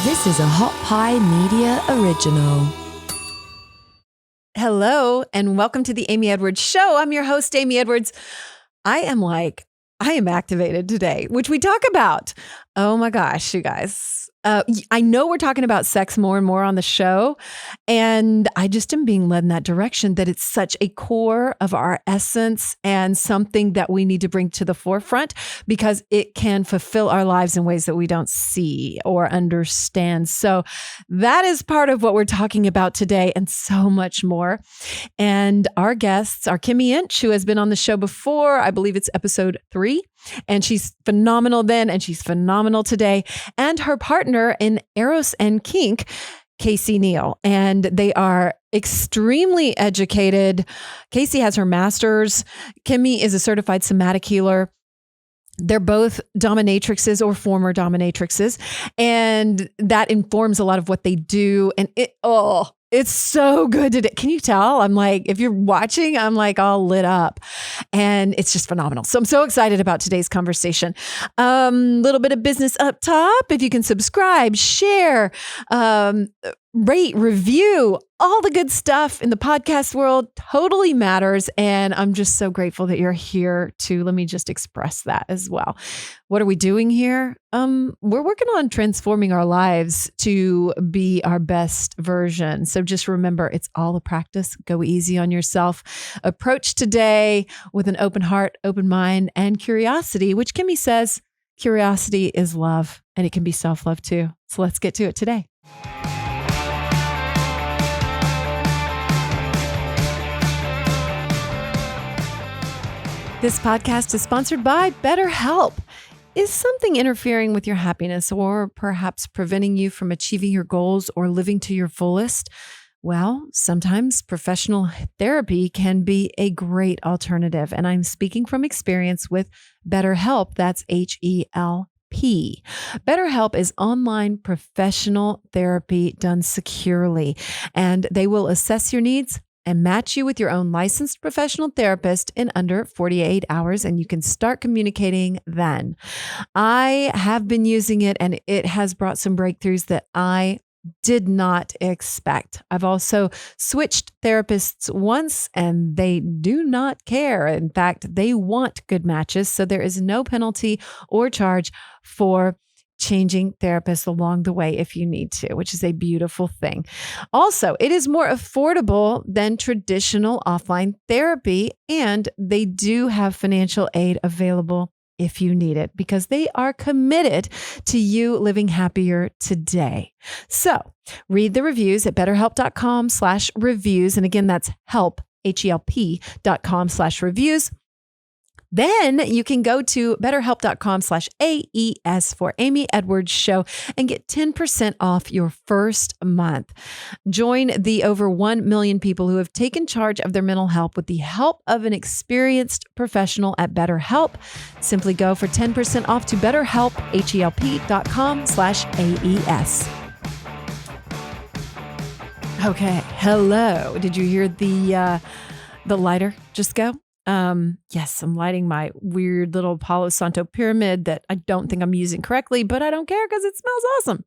This is a Hot Pie Media original. Hello, and welcome to the Amy Edwards Show. I'm your host, Amy Edwards. I am activated today, which we talk about. Oh my gosh, you guys. I know we're talking about sex more and more on the show, and I just am being led in that direction, that it's such a core of our essence and something that we need to bring to the forefront because it can fulfill our lives in ways that we don't see or understand. So that is part of what we're talking about today and so much more. And our guests are Kimi Inch, who has been on the show before. I believe it's episode 3. And she's phenomenal then, and she's phenomenal today. And her partner in Eros and Kink, Kayce Neill. And they are extremely educated. Kayce has her master's. Kimi is a certified somatic healer. They're both dominatrixes or former dominatrixes. And that informs a lot of what they do. And it's so good to do. Can you tell? I'm like, if you're watching, I'm like all lit up, and it's just phenomenal. So I'm so excited about today's conversation. Little bit of business up top. If you can subscribe, share, rate, review, all the good stuff in the podcast world totally matters. And I'm just so grateful that you're here to, let me just express that as well. What are we doing here? We're working on transforming our lives to be our best version. So just remember, it's all a practice. Go easy on yourself. Approach today with an open heart, open mind, and curiosity, which Kimi says curiosity is love, and it can be self-love too. So let's get to it today. This podcast is sponsored by BetterHelp. Is something interfering with your happiness or perhaps preventing you from achieving your goals or living to your fullest? Well, sometimes professional therapy can be a great alternative. And I'm speaking from experience with BetterHelp. That's HELP. BetterHelp is online professional therapy done securely, and they will assess your needs and match you with your own licensed professional therapist in under 48 hours, and you can start communicating then. I have been using it, and it has brought some breakthroughs that I did not expect. I've also switched therapists once, and they do not care. In fact, they want good matches, so there is no penalty or charge for changing therapists along the way if you need to, which is a beautiful thing. Also, it is more affordable than traditional offline therapy, and they do have financial aid available if you need it, because they are committed to you living happier today. So read the reviews at betterhelp.com/reviews. And again, that's help, HELP.com/reviews. Then you can go to betterhelp.com/AES for Amy Edwards Show and get 10% off your first month. Join the over 1 million people who have taken charge of their mental health with the help of an experienced professional at BetterHelp. Simply go for 10% off to BetterHelp, HELP.com/AES. Okay. Hello. Did you hear the lighter just go? Yes, I'm lighting my weird little Palo Santo pyramid that I don't think I'm using correctly, but I don't care because it smells awesome.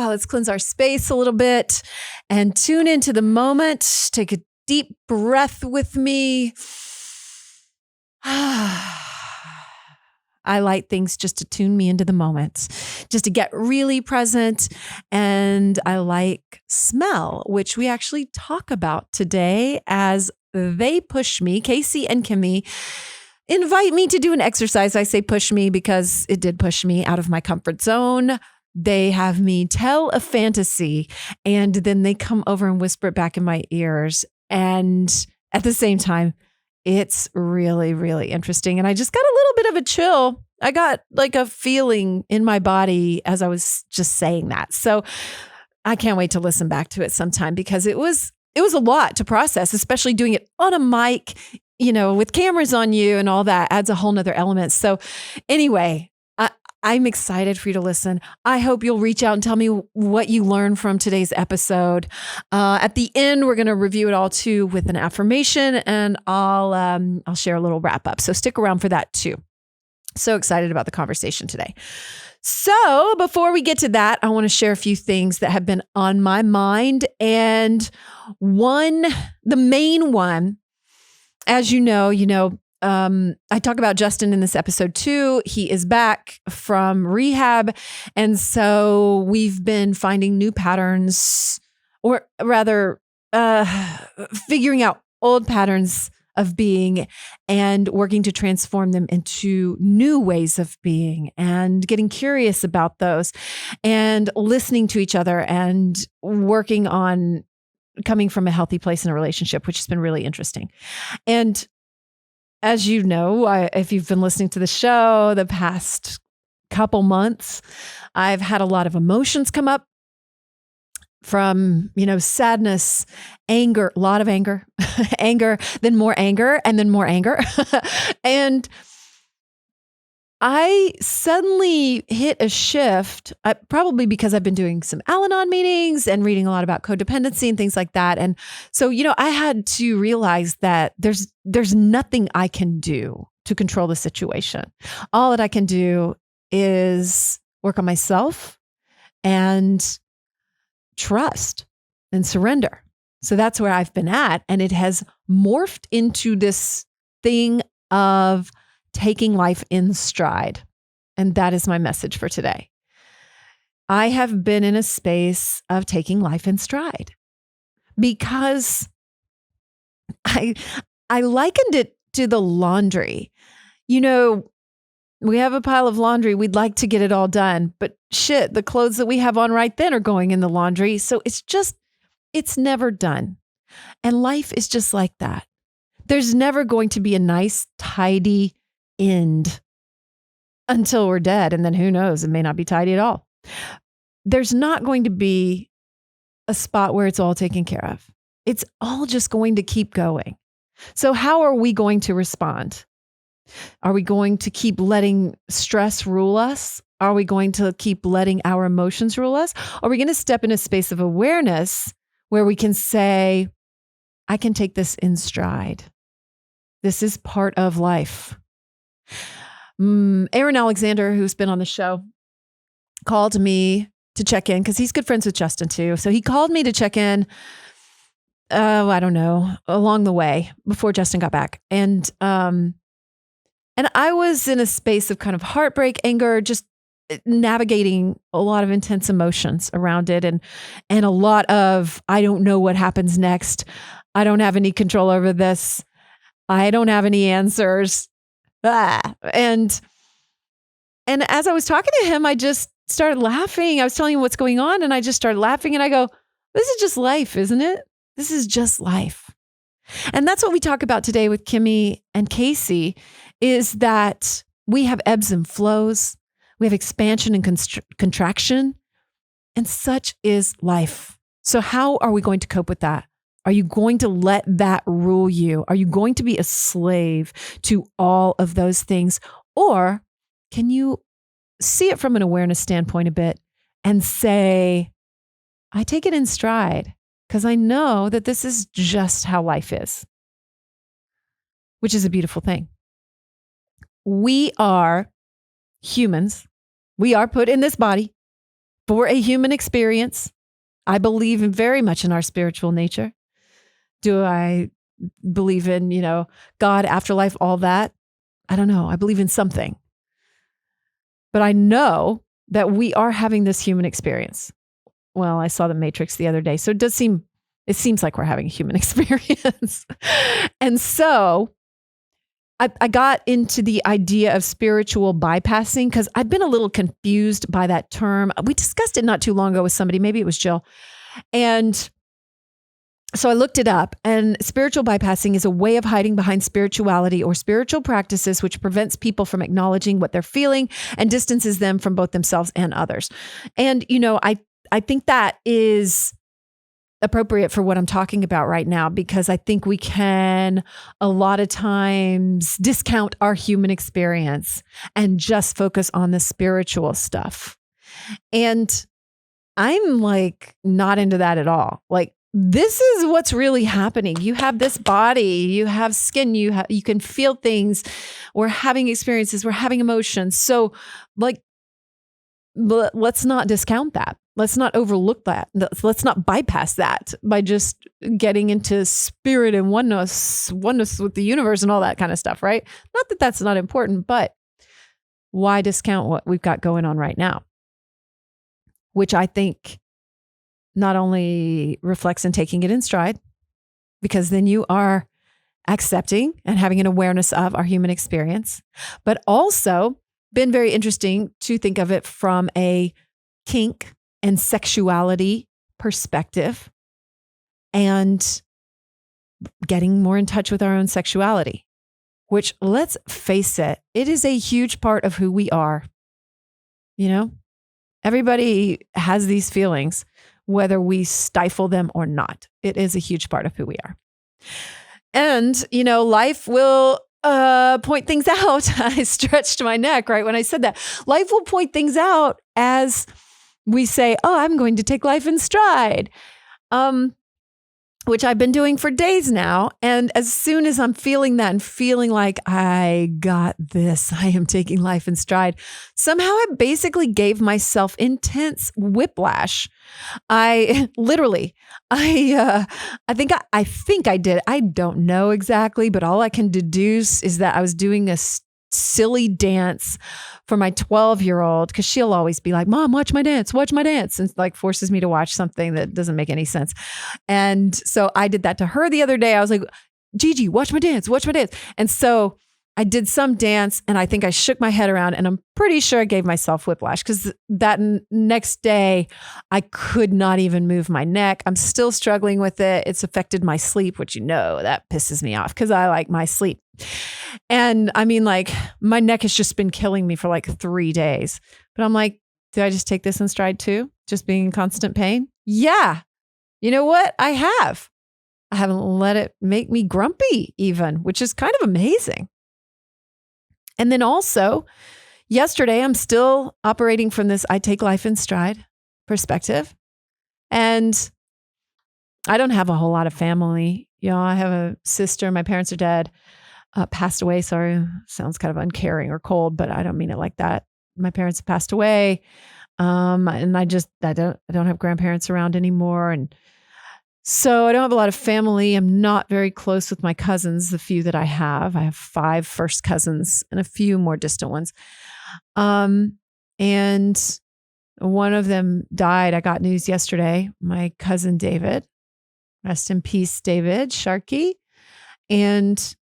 Let's cleanse our space a little bit and tune into the moment. Take a deep breath with me. I light things just to tune me into the moment, just to get really present. And I like smell, which we actually talk about today as they push me. Kayce and Kimi invite me to do an exercise. I say push me because it did push me out of my comfort zone. They have me tell a fantasy, and then they come over and whisper it back in my ears. And at the same time, it's really, really interesting. And I just got a little bit of a chill. I got like a feeling in my body as I was just saying that. So I can't wait to listen back to it sometime, because it was a lot to process, especially doing it on a mic, with cameras on you and all that adds a whole nother element. So anyway, I'm excited for you to listen. I hope you'll reach out and tell me what you learned from today's episode. At the end, we're going to review it all too with an affirmation, and I'll share a little wrap up. So stick around for that too. So excited about the conversation today. So before we get to that, I want to share a few things that have been on my mind. And the main one, as you know, I talk about Justin in this episode too. He is back from rehab. And so we've been finding new patterns, or rather figuring out old patterns of being and working to transform them into new ways of being and getting curious about those and listening to each other and working on coming from a healthy place in a relationship, which has been really interesting. And as you know, if you've been listening to the show the past couple months, I've had a lot of emotions come up from, sadness, anger, a lot of anger, anger, then more anger, and then more anger. And I suddenly hit a shift, probably because I've been doing some Al-Anon meetings and reading a lot about codependency and things like that. And so, I had to realize that there's nothing I can do to control the situation. All that I can do is work on myself and trust and surrender. So that's where I've been at. And it has morphed into this thing of taking life in stride. And that is my message for today. I have been in a space of taking life in stride because I likened it to the laundry. We have a pile of laundry. We'd like to get it all done, but shit, the clothes that we have on right then are going in the laundry. So it's never done. And life is just like that. There's never going to be a nice, tidy end until we're dead. And then who knows, it may not be tidy at all. There's not going to be a spot where it's all taken care of. It's all just going to keep going. So how are we going to respond? Are we going to keep letting stress rule us? Are we going to keep letting our emotions rule us? Are we going to step in a space of awareness where we can say, I can take this in stride. This is part of life. Aaron Alexander, who's been on the show, called me to check in because he's good friends with Justin too. So he called me to check in, I don't know, along the way before Justin got back. And I was in a space of kind of heartbreak, anger, just navigating a lot of intense emotions around it. And a lot of, I don't know what happens next. I don't have any control over this. I don't have any answers. And as I was talking to him, I just started laughing. I was telling him what's going on and I just started laughing and I go, this is just life, isn't it? This is just life. And that's what we talk about today with Kimi and Kayce, is that we have ebbs and flows. We have expansion and contraction, and such is life. So how are we going to cope with that? Are you going to let that rule you? Are you going to be a slave to all of those things? Or can you see it from an awareness standpoint a bit and say, I take it in stride because I know that this is just how life is, which is a beautiful thing. We are humans. We are put in this body for a human experience. I believe very much in our spiritual nature. Do I believe in, God, afterlife, all that? I don't know. I believe in something. But I know that we are having this human experience. Well, I saw The Matrix the other day, so it seems like we're having a human experience. And so I got into the idea of spiritual bypassing because I've been a little confused by that term. We discussed it not too long ago with somebody, maybe it was Jill. And so I looked it up, and spiritual bypassing is a way of hiding behind spirituality or spiritual practices, which prevents people from acknowledging what they're feeling and distances them from both themselves and others. And, I think that is appropriate for what I'm talking about right now, because I think we can a lot of times discount our human experience and just focus on the spiritual stuff. And I'm not into that at all. This is what's really happening. You have this body, you have skin, you can feel things. We're having experiences, we're having emotions. So let's not discount that. Let's not overlook that. Let's not bypass that by just getting into spirit and oneness with the universe and all that kind of stuff, right? Not that that's not important, but why discount what we've got going on right now? Which I think not only reflects in taking it in stride, because then you are accepting and having an awareness of our human experience, but also been very interesting to think of it from a kink and sexuality perspective and getting more in touch with our own sexuality, which, let's face it, it is a huge part of who we are. You know, everybody has these feelings, whether we stifle them or not. It is a huge part of who we are. And, you know, life will point things out. I stretched my neck right when I said that. Life will point things out as we say, oh, I'm going to take life in stride, which I've been doing for days now. And as soon as I'm feeling that and feeling like I got this, I am taking life in stride, somehow I basically gave myself intense whiplash. I think I did. I don't know exactly, but all I can deduce is that I was doing a silly dance for my 12-year-old, because she'll always be like, Mom, watch my dance, and like forces me to watch something that doesn't make any sense. And so I did that to her the other day. I was like, Gigi, watch my dance. And so I did some dance, and I think I shook my head around, and I'm pretty sure I gave myself whiplash, because that next day I could not even move my neck. I'm still struggling with it. It's affected my sleep, which, you know, that pisses me off because I like my sleep. And I mean, like, my neck has just been killing me for like 3 days. But I'm like, did I just take this in stride too? Just being in constant pain? Yeah. You know what? I have. I haven't let it make me grumpy even, which is kind of amazing. And then also, yesterday, I'm still operating from this I take life in stride perspective. And I don't have a whole lot of family. You know, I have a sister. My parents are dead, passed away. Sorry, sounds kind of uncaring or cold, but I don't mean it like that. My parents have passed away. And I don't have grandparents around anymore. And so I don't have a lot of family. I'm not very close with my cousins, the few that I have. I have 5 first cousins and a few more distant ones. And one of them died. I got news yesterday. My cousin David, rest in peace, David Sharkey. And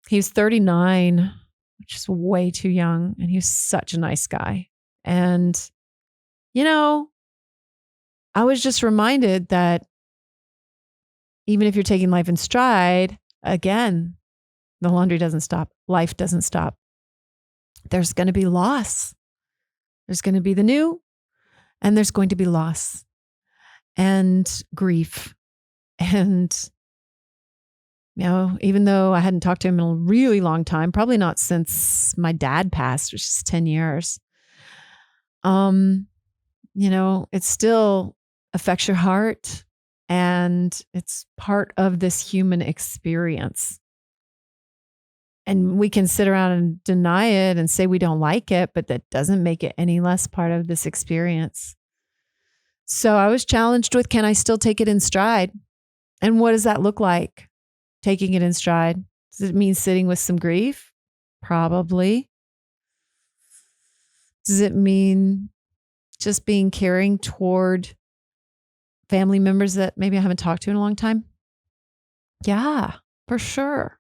he was 39, which is way too young. And he was such a nice guy. And, you know, I was just reminded that even if you're taking life in stride, again, the laundry doesn't stop. Life doesn't stop. There's going to be loss. There's going to be the new, and there's going to be loss and grief. And, you know, even though I hadn't talked to him in a really long time, probably not since my dad passed, which is 10 years, you know, it still affects your heart. And it's part of this human experience. And we can sit around and deny it and say we don't like it, but that doesn't make it any less part of this experience. So I was challenged with, can I still take it in stride? And what does that look like? Taking it in stride. Does it mean sitting with some grief? Probably. Does it mean just being caring toward family members that maybe I haven't talked to in a long time? Yeah, for sure.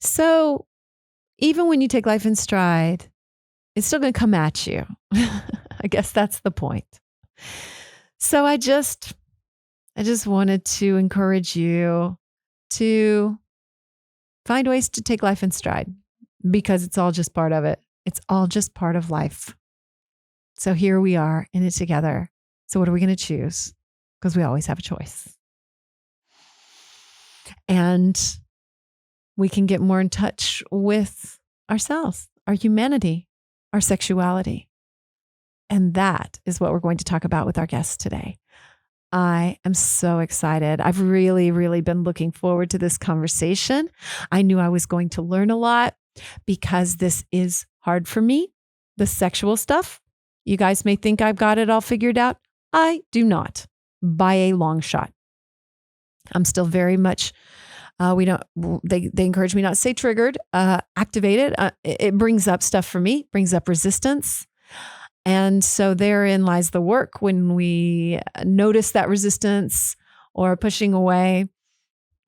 So even when you take life in stride, it's still going to come at you. I guess that's the point. So I just wanted to encourage you to find ways to take life in stride, because it's all just part of it. It's all just part of life. So here we are in it together. So what are we going to choose? Because we always have a choice. And we can get more in touch with ourselves, our humanity, our sexuality. And that is what we're going to talk about with our guests today. I am so excited. I've really, really been looking forward to this conversation. I knew I was going to learn a lot because this is hard for me, the sexual stuff. You guys may think I've got it all figured out. I do not, by a long shot. I'm still very much, they encourage me not to say triggered, activated. It brings up stuff for me, brings up resistance. And so therein lies the work when we notice that resistance or pushing away.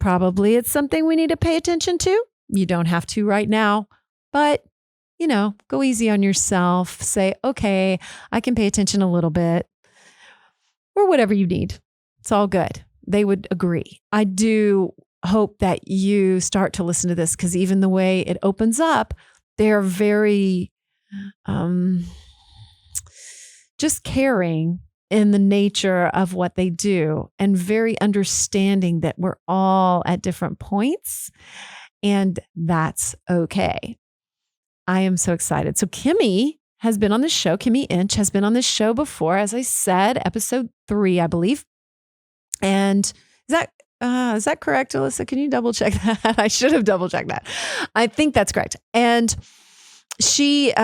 Probably it's something we need to pay attention to. You don't have to right now, but go easy on yourself. Say, okay, I can pay attention a little bit or whatever you need. It's all good. They would agree. I do hope that you start to listen to this because even the way it opens up, they're very just caring in the nature of what they do and very understanding that we're all at different points and that's okay. I am so excited. So Kimi has been on the show. Kimi Inch has been on this show before, as I said, episode 3, I believe. And is that correct, Alyssa? Can you double check that? I should have double checked that. I think that's correct. And she's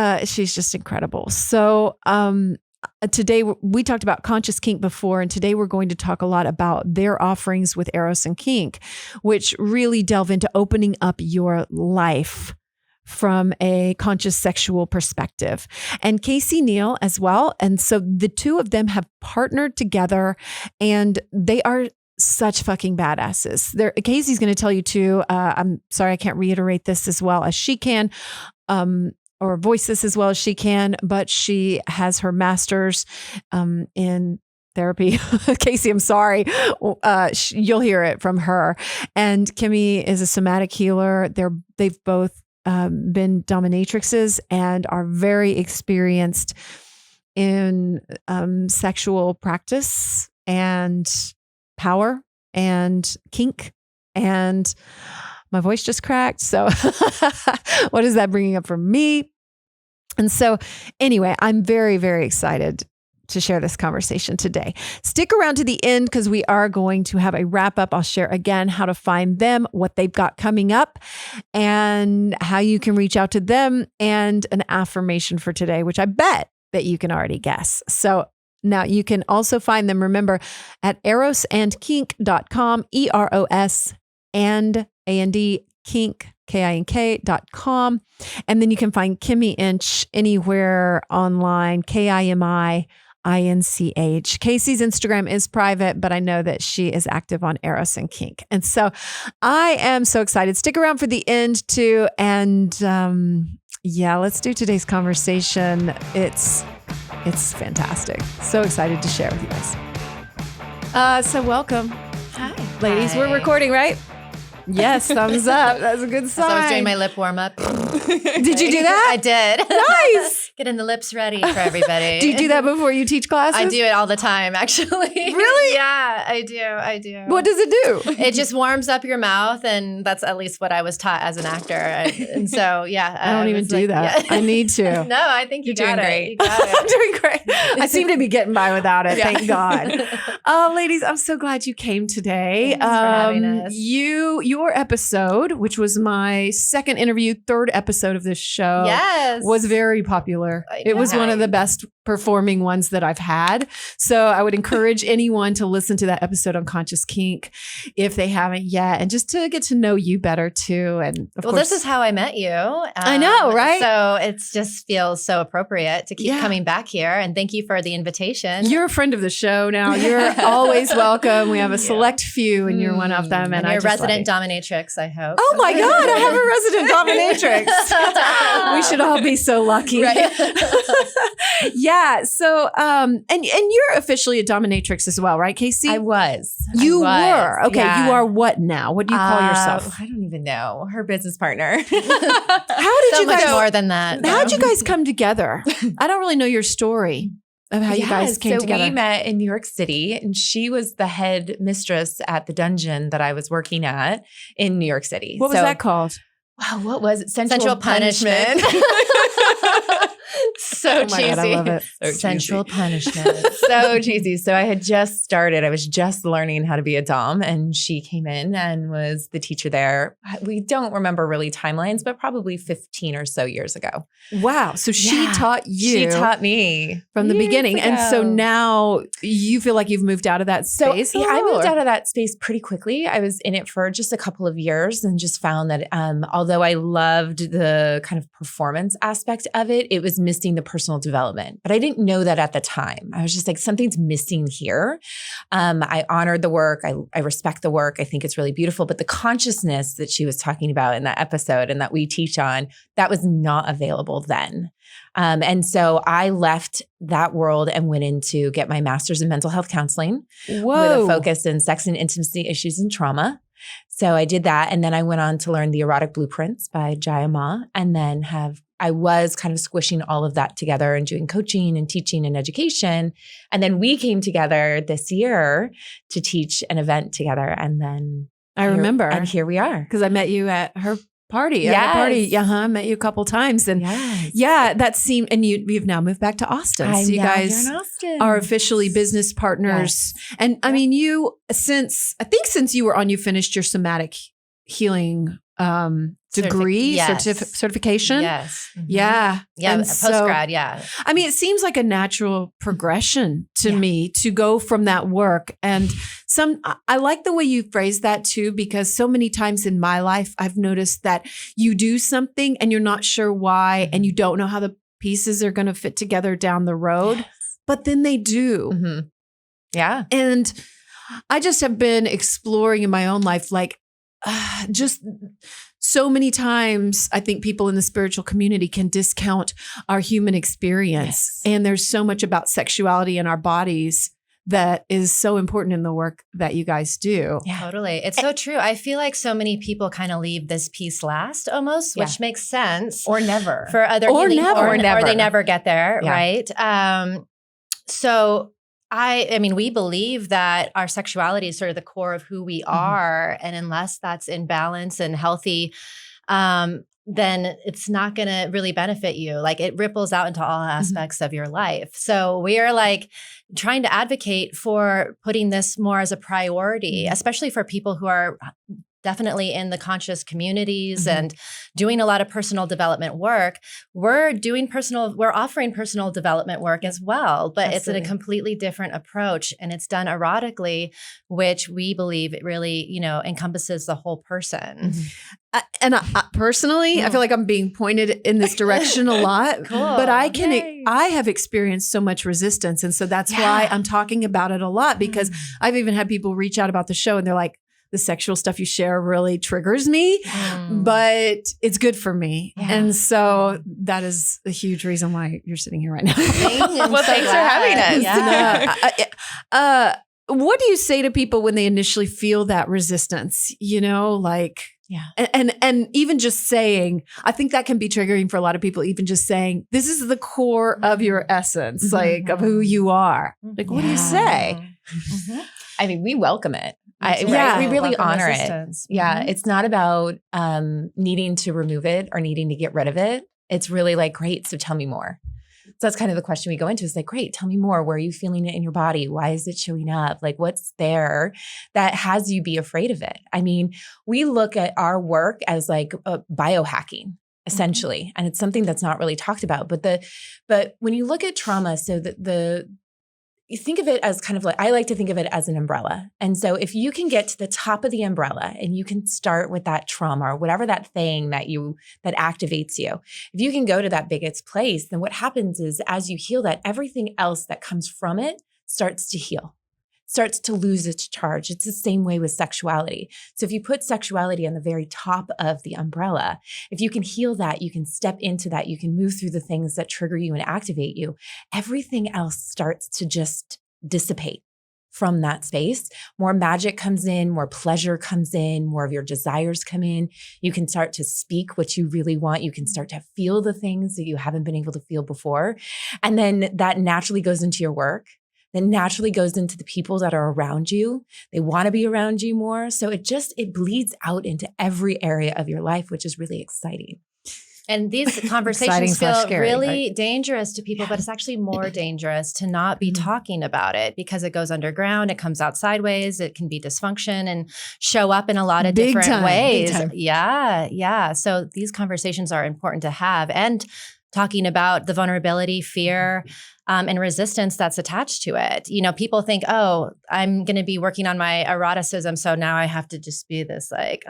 just incredible. So today we talked about conscious kink before, and today we're going to talk a lot about their offerings with Eros and Kink, which really delve into opening up your life from a conscious sexual perspective. And Kayce Neill as well. And so the two of them have partnered together and they are such fucking badasses. Kayce's going to tell you too, I'm sorry, I can't reiterate this as well as she can, or voice this as well as she can, but she has her master's in therapy. Kayce, I'm sorry. You'll hear it from her. And Kimi is a somatic healer. They've both been dominatrixes and are very experienced in sexual practice and power and kink. And my voice just cracked. So what is that bringing up for me? And so anyway, I'm very, very excited to share this conversation today. Stick around to the end because we are going to have a wrap up. I'll share again how to find them, what they've got coming up, and how you can reach out to them, and an affirmation for today, which I bet that you can already guess. So now you can also find them, remember, at erosandkink.com, EROS and A-N-D, kink, KINK.com. And then you can find Kimi Inch anywhere online, KIMI INCH. Kayce's Instagram is private, but I know that she is active on Eros and Kink. And so I am so excited. Stick around for the end too. And let's do today's conversation. It's fantastic. So excited to share with you guys. So welcome. Hi. Ladies, Hi. we're recording, right? Yes, thumbs up. That's a good sign. So I was doing my lip warm up. Did you do that? I did. Nice. Getting the lips ready for everybody. Do you do that before you teach classes? I do it all the time, actually. Really? Yeah, I do. What does it do? It just warms up your mouth, and that's at least what I was taught as an actor. And so, yeah. I don't even do that. Yeah. I need to. No, I think you're doing great. You got it. I'm doing great. I seem to be getting by without it. Yeah. Thank God. Ladies, I'm so glad you came today. Thanks for having us. Your episode, which was my second interview, third episode of this show, was very popular. It was one of the best performing ones that I've had. So I would encourage anyone to listen to that episode on Conscious Kink if they haven't yet, and just to get to know you better too. And of course, this is how I met you. I know, right? So it just feels so appropriate to keep coming back here. And thank you for the invitation. You're a friend of the show now. You're always welcome. We have a select few, and you're one of them. And you're a resident dominatrix, I hope. Oh my God, I have a resident dominatrix. We should all be so lucky. Right? Yeah. So, and you're officially a dominatrix as well, right, Kayce? I was. You were. Okay. Yeah. You are what now? What do you call yourself? I don't even know. Her business partner. How did you guys? Much more than that. How did you guys come together? I don't really know your story of how you guys came together. We met in New York City, and she was the head mistress at the dungeon that I was working at in New York City. What was that called? Wow, what was it? Sensual punishment. So Oh my cheesy. God, I love it. So Sensual cheesy. punishment. So cheesy. So I had just started. I was just learning how to be a dom, and she came in and was the teacher there. We don't remember really timelines, but probably 15 or so years ago. Wow. So she Yeah. taught you She taught me from the years beginning. And so ago. now you feel like you've moved out of that So space? yeah, I moved out of that space pretty quickly. I was in it for just a couple of years and just found that although I loved the kind of performance aspect of it, it was missing the personal development. But I didn't know that at the time. I was just like, something's missing here. I honored the work. I respect the work. I think it's really beautiful. But the consciousness that she was talking about in that episode and that we teach on, that was not available then. And so I left that world and went in to get my master's in mental health counseling Whoa. with a focus in sex and intimacy issues and trauma. So I did that. And then I went on to learn the Erotic Blueprints by Jaya Ma. And then I was kind of squishing all of that together and doing coaching and teaching and education. And then we came together this year to teach an event together. And then I remember. And here we are. Because I met you at her party. Yes. At the party. I met you a couple times. And Yes. yeah, that seemed, and you've now moved back to Austin. So you guys are officially business partners. Yes. And I mean, since you were on, you finished your somatic healing degree, Yes. certification. Yes. Mhm. Yeah. Yeah. And Post grad. Yeah. I mean, it seems like a natural progression to me to go from that work. And I like the way you phrase that too, because so many times in my life, I've noticed that you do something and you're not sure why, and you don't know how the pieces are going to fit together down the road, Yes. but then they do. Mm-hmm. Yeah. And I just have been exploring in my own life, like, just so many times I think people in the spiritual community can discount our human experience. Yes. And there's so much about sexuality in our bodies that is so important in the work that you guys do. Yeah. Totally. It's so true. I feel like so many people kind of leave this piece last almost, which makes sense. Or never. For other Or healing, never. or they never get there, Yeah. right? So I mean, we believe that our sexuality is sort of the core of who we are. And unless that's in balance and healthy, then it's not going to really benefit you. Like it ripples out into all aspects of your life. So we are like trying to advocate for putting this more as a priority, especially for people who are definitely in the conscious communities and doing a lot of personal development work. We're offering personal development work as well, but it's in a completely different approach, and it's done erotically, which we believe it really, encompasses the whole person. And I personally, I feel like I'm being pointed in this direction a lot, but I have experienced so much resistance. And so that's why I'm talking about it a lot, because I've even had people reach out about the show and they're like, the sexual stuff you share really triggers me, but it's good for me. Yeah. And so that is a huge reason why you're sitting here right now. Well, thanks for having us. Yeah. What do you say to people when they initially feel that resistance? And even just saying, I think that can be triggering for a lot of people, even just saying, this is the core of your essence, like of who you are. Like, what do you say? I mean, we welcome it. Right? We really Welcome honor resistance. it. Yeah. It's not about needing to remove it or needing to get rid of it. It's really like, great. So tell me more. So that's kind of the question we go into, is like, great, tell me more. Where are you feeling it in your body? Why is it showing up? Like, what's there that has you be afraid of it? I mean, we look at our work as like biohacking, essentially. And it's something that's not really talked about. But when you look at trauma, so you think of it as kind of like, I like to think of it as an umbrella. And so if you can get to the top of the umbrella and you can start with that trauma or whatever that thing that activates you, if you can go to that biggest place, then what happens is as you heal that, everything else that comes from it starts to heal, starts to lose its charge. It's the same way with sexuality. So if you put sexuality on the very top of the umbrella, if you can heal that, you can step into that, you can move through the things that trigger you and activate you, everything else starts to just dissipate from that space. More magic comes in, more pleasure comes in, more of your desires come in. You can start to speak what you really want. You can start to feel the things that you haven't been able to feel before. And then that naturally goes into your work. that naturally goes into the people that are around you. They want to be around you more. So it bleeds out into every area of your life, which is really exciting. And these conversations feel really dangerous to people, but it's actually more dangerous to not be talking about it because it goes underground. It comes out sideways. It can be dysfunction and show up in a lot of different ways. Yeah. Yeah. So these conversations are important to have, and talking about the vulnerability, fear, and resistance that's attached to it. You know, people think, oh, I'm going to be working on my eroticism, so now I have to just be this like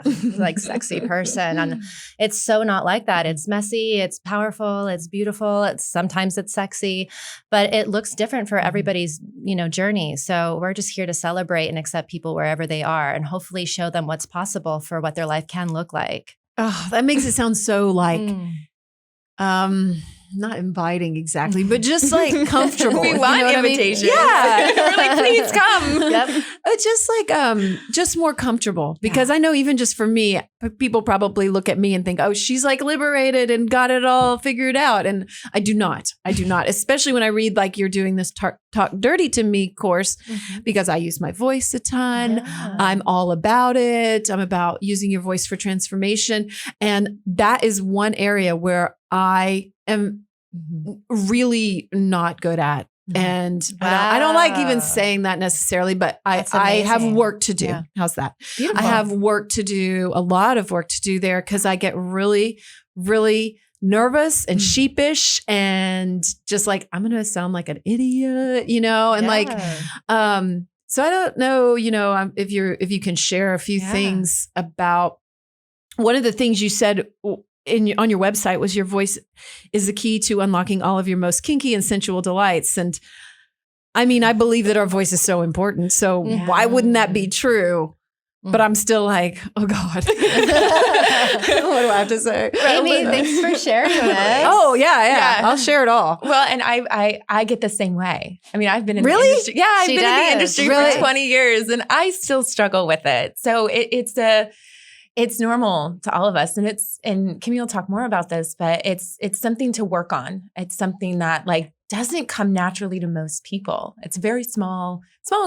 sexy person. And it's so not like that. It's messy, it's powerful, it's beautiful. Sometimes it's sexy, but it looks different for everybody's, journey. So we're just here to celebrate and accept people wherever they are, and hopefully show them what's possible for what their life can look like. Oh, that makes it sound so like, not inviting exactly, but just like comfortable. We want invitation. Yeah. We're like, please come. Yep. It's just like, just more comfortable, because I know even just for me, people probably look at me and think, oh, she's like liberated and got it all figured out. And I do not, especially when I read like you're doing this Talk Dirty to Me course, because I use my voice a ton. Yeah. I'm all about it. I'm about using your voice for transformation. And that is one area where I am really not good at. And I don't like even saying that necessarily, but I have work to do. Yeah. How's that? Beautiful. I have work to do, a lot of work to do there, because I get really, really nervous and sheepish and just like, I'm going to sound like an idiot, and like, so I don't know, if you can share a few things about one of the things you said on your website was your voice is the key to unlocking all of your most kinky and sensual delights. And I mean, I believe that our voice is so important. So why wouldn't that be true? But I'm still like, oh God, what do I have to say? Amy, thanks for sharing this. Oh yeah. I'll share it all. Well, and I get the same way. I mean, I've been in the industry. Yeah, I've been in the industry for 20 years, and I still struggle with it. So it's normal to all of us. And Kimi will talk more about this, but it's something to work on. It's something that like doesn't come naturally to most people. It's a very small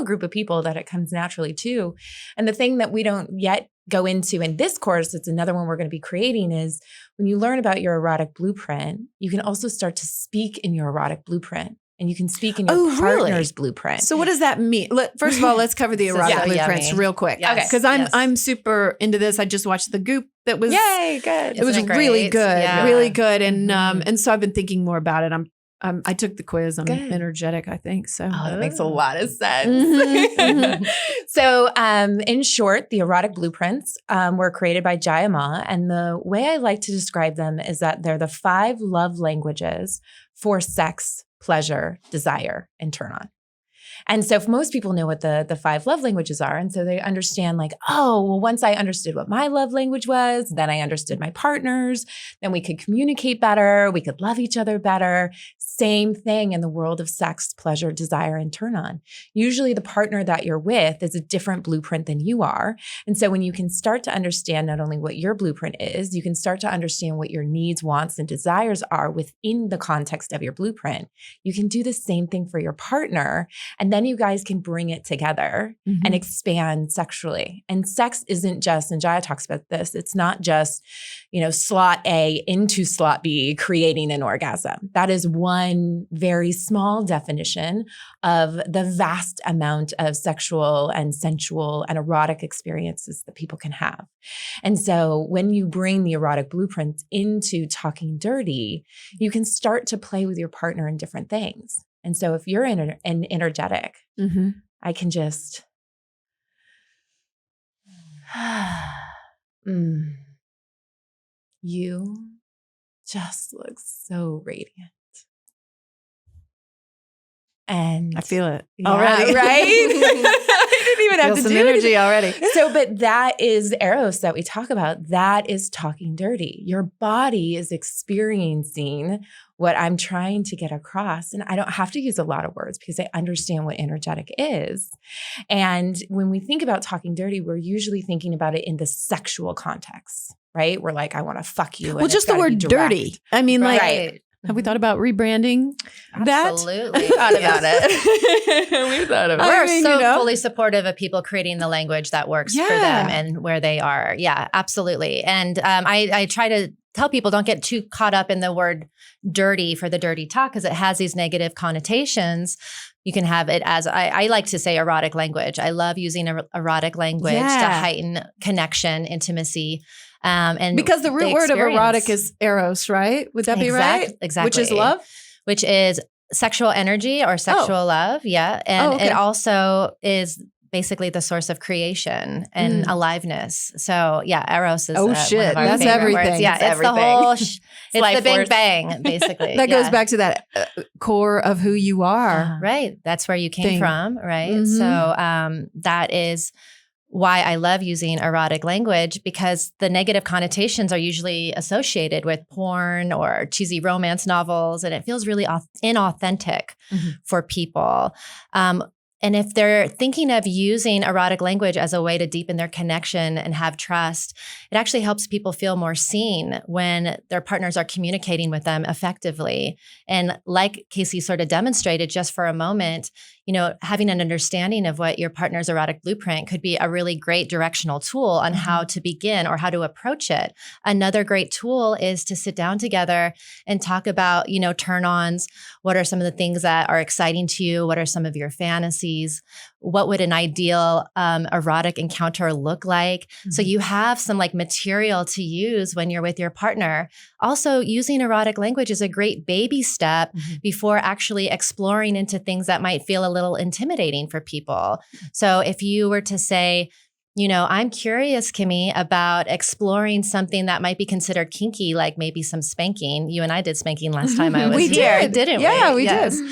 group of people that it comes naturally to. And the thing that we don't yet go into in this course, it's another one we're going to be creating, is when you learn about your erotic blueprint, you can also start to speak in your erotic blueprint. And you can speak in your partner's blueprint. So what does that mean? First of all, let's cover the erotic blueprints real quick. Yes. Because I'm super into this. I just watched the Goop that was good. It was really good, really good. And so I've been thinking more about it. I took the quiz. I'm energetic, I think. So that makes a lot of sense. So in short, the erotic blueprints were created by Jaya Ma. And the way I like to describe them is that they're the 5 love languages for sex, pleasure, desire, and turn on. And so if most people know what the 5 love languages are, and so they understand like, oh, well, once I understood what my love language was, then I understood my partner's, then we could communicate better, we could love each other better. Same thing in the world of sex, pleasure, desire, and turn on. Usually the partner that you're with is a different blueprint than you are. And so when you can start to understand not only what your blueprint is, you can start to understand what your needs, wants, and desires are within the context of your blueprint. You can do the same thing for your partner. And then you guys can bring it together and expand sexually. And sex isn't just, and Jaya talks about this, it's not just, slot A into slot B, creating an orgasm. That is one very small definition of the vast amount of sexual and sensual and erotic experiences that people can have. And so when you bring the erotic blueprint into Talking Dirty, you can start to play with your partner in different things. And so if you're energetic, I can just, you just look so radiant. And I feel it already. Right? I didn't even have to some do energy it. already. So, but that is the Eros that we talk about. That is Talking Dirty. Your body is experiencing what I'm trying to get across. And I don't have to use a lot of words because I understand what energetic is. And when we think about Talking Dirty, we're usually thinking about it in the sexual context, right? We're like, I want to fuck you. Well, just the word dirty. I mean, like, Have we thought about rebranding that? Absolutely. Thought about it. We thought about We're mean, so you know. fully supportive of people creating the language that works for Yeah. them and where they are. Yeah, absolutely. And I try to tell people don't get too caught up in the word dirty for the dirty talk because it has these negative connotations. You can have it as, I like to say erotic language. I love using erotic language to heighten connection, intimacy. And Because the root word of experience. erotic is eros, right? Would that be right? Exactly. Which is love? Which is sexual energy or sexual love. Yeah. And okay. it also is basically the source of creation and aliveness. So yeah, eros is Oh, one shit. of our That's favorite everything. words. Yeah, It's it's the everything. whole, it's life the big force. bang, basically. That Yeah. goes back to that core of who you are. Right. That's where you came Thing. from. Right. Mhm. So that is why I love using erotic language because the negative connotations are usually associated with porn or cheesy romance novels, and it feels really inauthentic for people. And if they're thinking of using erotic language as a way to deepen their connection and have trust, it actually helps people feel more seen when their partners are communicating with them effectively. And like Kayce sort of demonstrated just for a moment, you know, having an understanding of what your partner's erotic blueprint could be a really great directional tool on how to begin or how to approach it. Another great tool is to sit down together and talk about, you know, turn-ons. What are some of the things that are exciting to you? What are some of your fantasies? What would an ideal erotic encounter look like? So you have some like material to use when you're with your partner. Also, using erotic language is a great baby step before actually exploring into things that might feel a little intimidating for people. So if you were to say, you know, I'm curious, Kimi, about exploring something that might be considered kinky, like maybe some spanking. You and I did spanking last time I was We here, did. didn't we? Yeah, we Yes. did.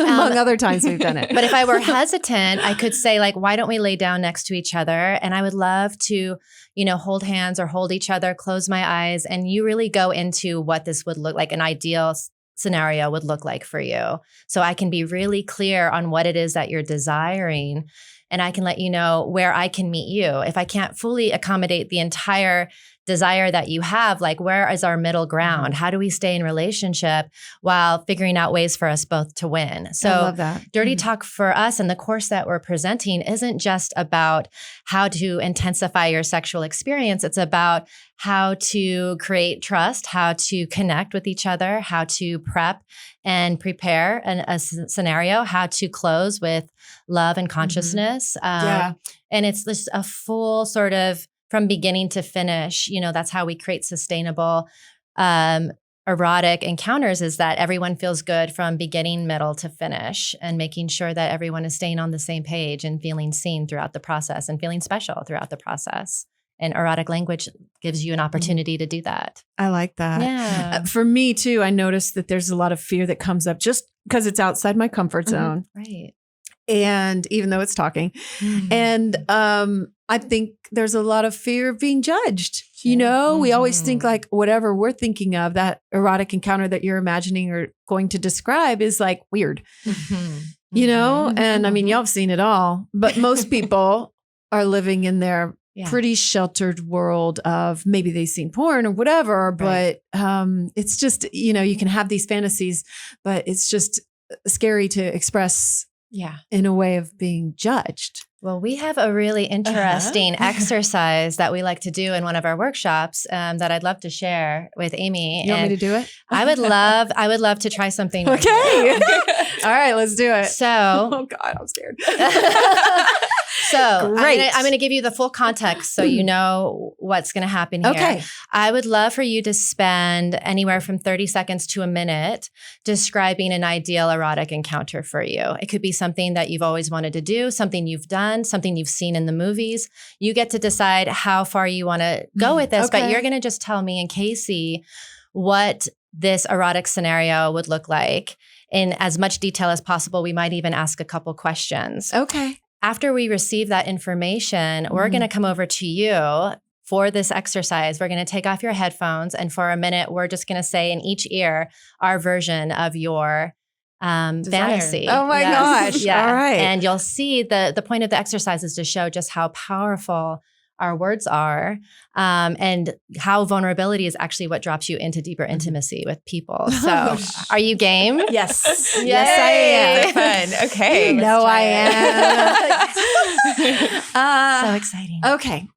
Among other times we've done it. But if I were hesitant, I could say like, why don't we lay down next to each other? And I would love to, you know, hold hands or hold each other, close my eyes. And you really go into what this would look like, an ideal scenario would look like for you. So I can be really clear on what it is that you're desiring. And I can let you know where I can meet you. If I can't fully accommodate the entire desire that you have, like where is our middle ground? How do we stay in relationship while figuring out ways for us both to win? So I love that. Dirty Talk for us and the course that we're presenting isn't just about how to intensify your sexual experience. It's about how to create trust, how to connect with each other, how to prep and prepare a scenario, how to close with love and consciousness. Yeah. And it's just a full sort of from beginning to finish, you know, that's how we create sustainable erotic encounters, is that everyone feels good from beginning, middle to finish, and making sure that everyone is staying on the same page and feeling seen throughout the process and feeling special throughout the process. And erotic language gives you an opportunity to do that. I like that. Yeah. For me too, I noticed that there's a lot of fear that comes up just because it's outside my comfort zone. Right. And even though it's talking, and I think there's a lot of fear of being judged. You know, we always think like whatever we're thinking of, that erotic encounter that you're imagining or going to describe is like weird, you know? And I mean, y'all have seen it all, but most people are living in their pretty sheltered world of maybe they've seen porn or whatever, but it's just, you know, you can have these fantasies, but it's just scary to express in a way of being judged. Well, we have a really interesting exercise that we like to do in one of our workshops that I'd love to share with Amy. You want me to do it? I would love to try something. Okay. All right, let's do it. So, oh God, I'm scared. So Great. I'm going to give you the full context so you know what's going to happen here. Okay. I would love for you to spend anywhere from 30 seconds to a minute describing an ideal erotic encounter for you. It could be something that you've always wanted to do, something you've done, something you've seen in the movies. You get to decide how far you want to go with this, but you're going to just tell me and Kayce what this erotic scenario would look like in as much detail as possible. We might even ask a couple questions. Okay. After we receive that information, we're going to come over to you for this exercise. We're going to take off your headphones, and for a minute, we're just going to say in each ear our version of your fantasy. Oh my gosh. Yeah. All right. And you'll see the point of the exercise is to show just how powerful our words are, and how vulnerability is actually what drops you into deeper intimacy with people. So are you game? Yes. Yay. Yes, I am. Fun. Okay. You know I am. So exciting. Okay.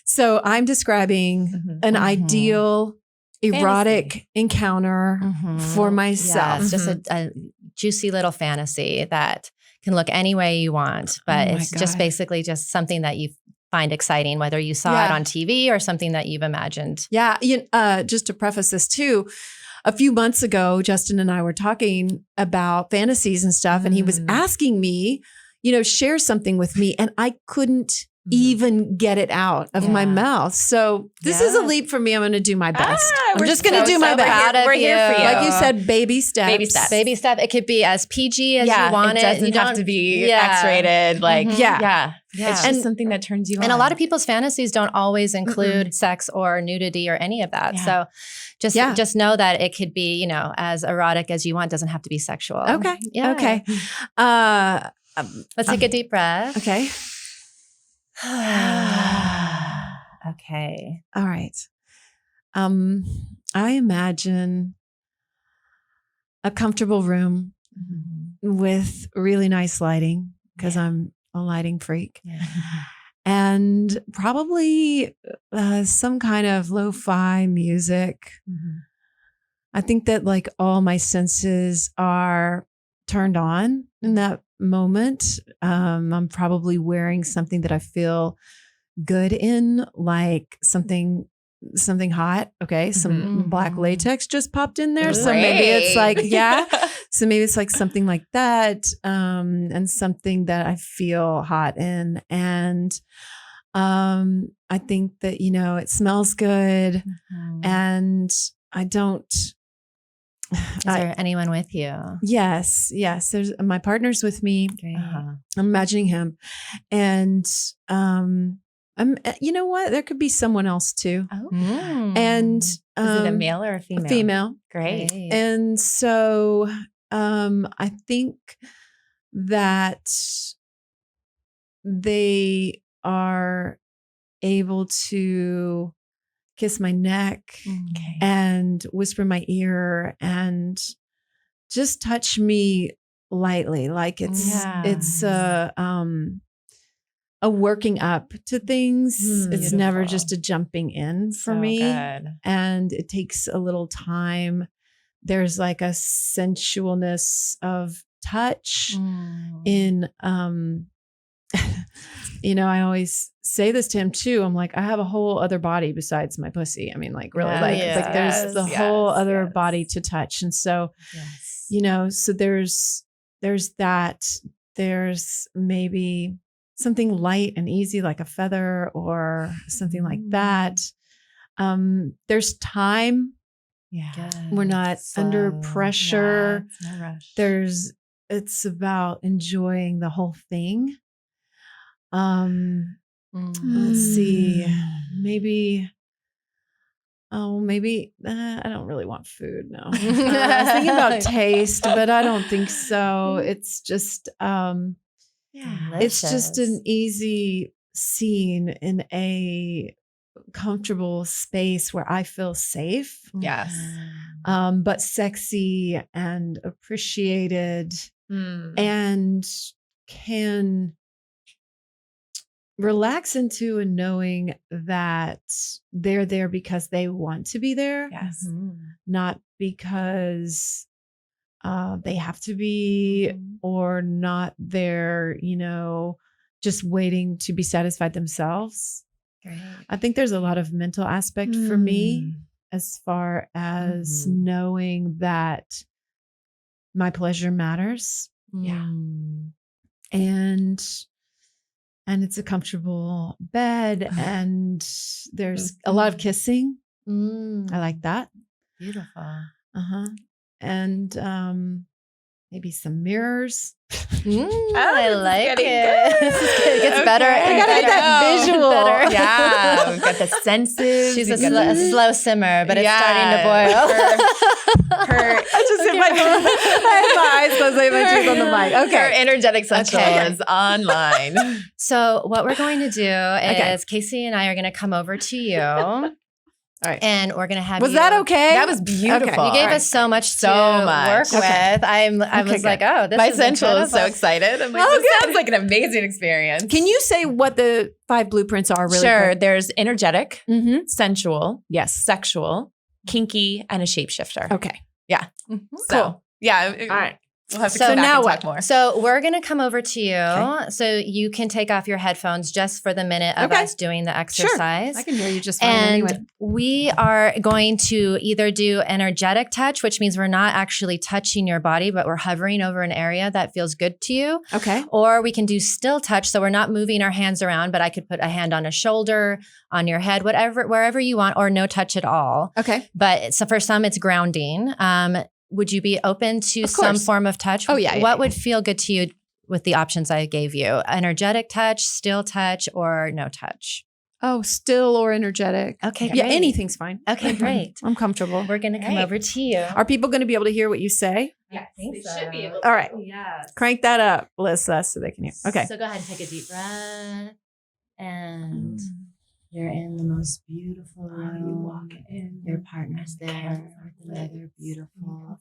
So I'm describing an ideal erotic encounter for myself. Yes, just a juicy little fantasy that can look any way you want, but Oh my it's just God. basically just something that you find exciting, whether you saw it on TV or something that you've imagined. Yeah. Just to preface this too, a few months ago, Justin and I were talking about fantasies and stuff, and he was asking me, share something with me, and I couldn't even get it out of my mouth. So this is a leap for me. I'm going to do my best. I'm just going to do my best. Proud of We're here for you. Like you said, baby steps. Baby steps. Baby step. It could be as PG as you want it. Doesn't You have don't to be Yeah. X-rated. Like, Yeah. It's just something that turns you on. And a lot of people's fantasies don't always include sex or nudity or any of that. Yeah. So just know that it could be, as erotic as you want. Doesn't have to be sexual. Okay. Yeah. Okay. Let's take a deep breath. Okay. Okay. All right. I imagine a comfortable room with really nice lighting, because I'm a lighting freak. And probably some kind of lo-fi music. I think that like all my senses are turned on in that moment. I'm probably wearing something that I feel good in, like something hot. Okay. Some black latex just popped in there. So maybe it's like, so maybe it's like something like that. And something that I feel hot in. And I think that, it smells good. And I don't. Is there anyone with you? Yes. There's my partner's with me. Great. I'm imagining him, and you know what? There could be someone else too. Oh. And Is it a male or a female? Female. Great. And so I think that they are able to kiss my neck and whisper in my ear and just touch me lightly. Like it's a working up to things. It's never just a jumping in for me. Good. And it takes a little time. There's like a sensualness of touch in, I always say this to him too. I'm like, I have a whole other body besides my pussy. I mean, like really, there's the whole other body to touch. And so, so there's that, there's maybe something light and easy, like a feather or something like that. There's time. We're not under pressure. It's no rush. It's about enjoying the whole thing. Let's see, maybe I don't really want food. No, I was thinking about taste, but I don't think so. It's just, it's just an easy scene in a comfortable space where I feel safe. Yes. But sexy and appreciated and can relax into a knowing that they're there because they want to be there. Yes. Not because they have to be or not there, just waiting to be satisfied themselves. Great. I think there's a lot of mental aspect for me as far as knowing that my pleasure matters. And it's a comfortable bed and there's a lot of kissing. I like that. Beautiful. And maybe some mirrors. I like it. getting good. This is good. It gets better. Okay. and I gotta get better. that visual. Better. Yeah, we've got the senses. She's we've a got the- slow simmer, but it's starting to Yeah. boil. Her, I just hit I had my eyes closed. I had my teeth on the mic. Her Okay. energetic sensual Okay. is online. So what we're going to do Okay. is Kayce and I are going to come over to you. All right. And we're going to have Was you. that okay? That was beautiful. You gave All right. us so much So to much. work Okay. with. I Okay, was like, good. oh, this My is sensual is so incredible. excited. I'm like, Oh, this good. sounds like an amazing experience. Can you say what the 5 blueprints are really Sure. quick? There's energetic, Mm-hmm. sensual, Yes. sexual, kinky, and a shapeshifter. Okay. So, Cool. yeah. All right. We'll have to So come back now and what? talk more. So we're going to come over to you Okay. so you can take off your headphones just for the minute of Okay. us doing the exercise. I can hear you just fine And anyway. we are going to either do energetic touch, which means we're not actually touching your body, but we're hovering over an area that feels good to you. Okay. Or we can do still touch. So we're not moving our hands around, but I could put a hand on a shoulder, on your head, whatever, wherever you want, or no touch at all. Okay. But so for some, it's grounding. Would you be open to Of some course. form of touch? Oh, yeah, yeah, What yeah. would feel good to you with the options I gave you? Energetic touch, still touch, or no touch? Oh, still or energetic. Okay, Yeah, great. anything's fine. Okay, great. I'm comfortable. We're going to come Great. over to you. Are people going to be able to hear what you say? I think they should be able All right. Yes. Crank that up, Alyssa, so they can hear. Okay. So go ahead and take a deep breath. And you're in the most beautiful room. Your partner's there with another beautiful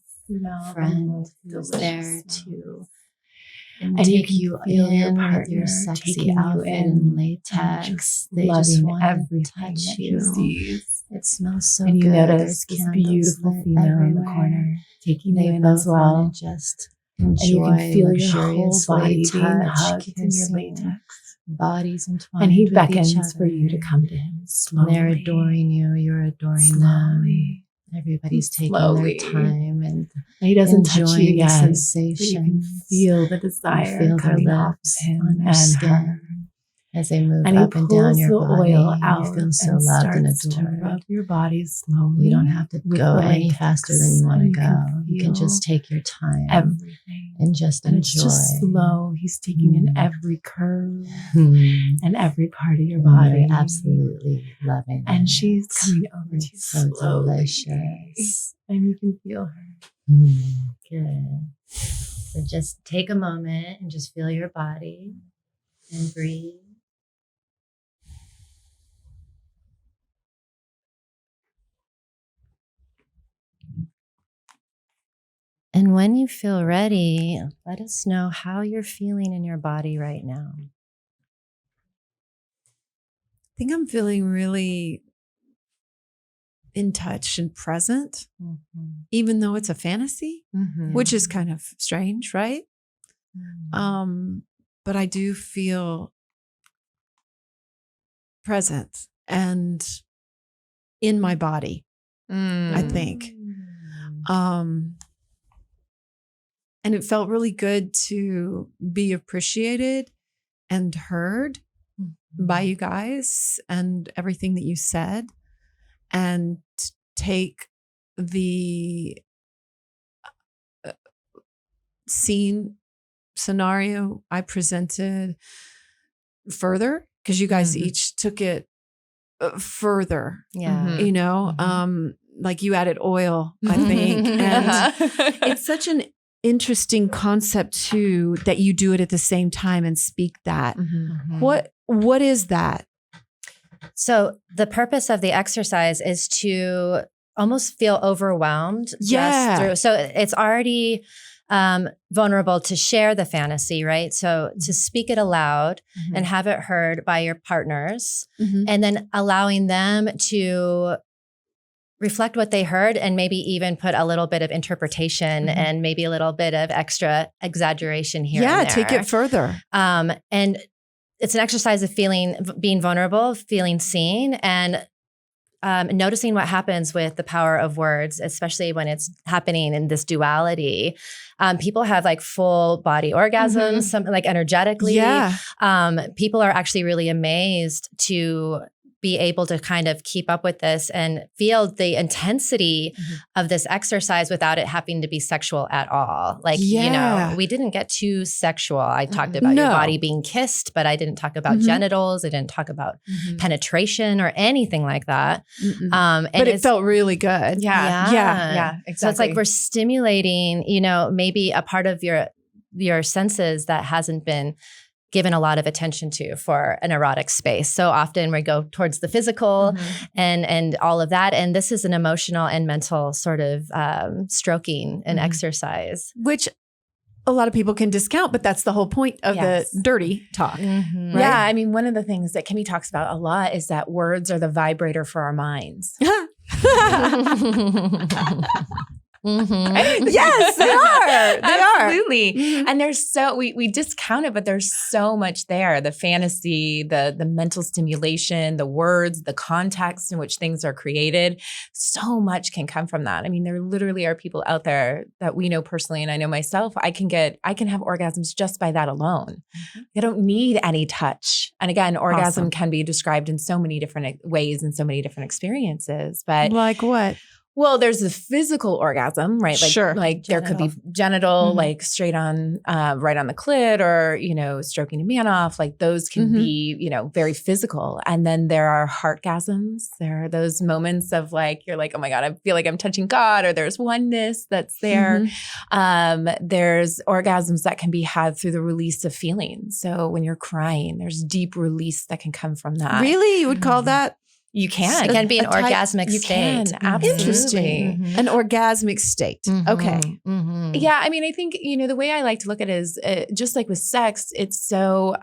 friend who's there to take you in with your sexy outfit and latex. They just want to touch you. It smells so And you good. notice There's this candles beautiful lit female in the everywhere. corner taking They you in both as well. want to just And you enjoy can feel your whole luxuriously body being touch, hugged in your kissing, latex. bodies entwined And he with each beckons for other. you to come to him And slowly. they're adoring you. You're adoring them. slowly. Everybody's taking Slowly. their time and And he doesn't touch you enjoying the yet. But you sensation. can feel the desire feel their coming off lips of him on your and skin. her. As they move And he up and down pulls your the body, oil out you feel so and loved and starts to adored. rub your body slowly. You don't have to with go the any latex, faster than you want and to you go. can You can just feel take your time everything. and just And enjoy. it's just slow. He's taking in every curve Hmm. and every part of your And body. you're absolutely loving And it. she's coming over to you It's so slowly. delicious. And you can feel her. Good. So just take a moment and just feel your body and breathe. And when you feel ready, let us know how you're feeling in your body right now. I think I'm feeling really in touch and present, even though it's a fantasy, which is kind of strange, right? But I do feel present and in my body, I think. And it felt really good to be appreciated and heard by you guys and everything that you said, and take the scene scenario I presented further, because you guys each took it further, Yeah. you know, like you added oil, I think. And it's such an interesting concept too, that you do it at the same time and speak that. What is that? So the purpose of the exercise is to almost feel overwhelmed. Yeah. Just through. So it's already vulnerable to share the fantasy, right? So to speak it aloud and have it heard by your partners, and then allowing them to reflect what they heard and maybe even put a little bit of interpretation and maybe a little bit of extra exaggeration here. Yeah, and there. take it further. And it's an exercise of being vulnerable, feeling seen, and noticing what happens with the power of words, especially when it's happening in this duality. People have like full body orgasms, some like energetically. Yeah. People are actually really amazed to be able to kind of keep up with this and feel the intensity of this exercise without it having to be sexual at all. Like, we didn't get too sexual. I talked about your body being kissed, but I didn't talk about genitals. I didn't talk about penetration or anything like that. But it felt really good. Yeah, exactly. So it's like we're stimulating, maybe a part of your senses that hasn't been given a lot of attention to for an erotic space. So often we go towards the physical and all of that. And this is an emotional and mental sort of stroking and exercise. Which a lot of people can discount, but that's the whole point of the dirty talk. Right? Yeah. I mean, one of the things that Kimi talks about a lot is that words are the vibrator for our minds. Yes, they are. Absolutely. And there's we discount it, but there's so much there. The fantasy, the mental stimulation, the words, the context in which things are created. So much can come from that. I mean, there literally are people out there that we know personally, and I know myself, I can have orgasms just by that alone. I don't need any touch. And again, orgasm can be described in so many different ways and so many different experiences. But like what? Well, there's the physical orgasm, right? Like, like there could be genital, like straight on, right on the clit, or, stroking a man off. Like those can be, very physical. And then there are heartgasms. There are those moments of like, you're like, oh my God, I feel like I'm touching God, or there's oneness that's there. There's orgasms that can be had through the release of feelings. So when you're crying, there's deep release that can come from that. Really? You would call that? You can. It can be an orgasmic you state. Can, absolutely. Interesting. An orgasmic state. Okay. Yeah. I mean, I think, the way I like to look at it is just like with sex, it's so,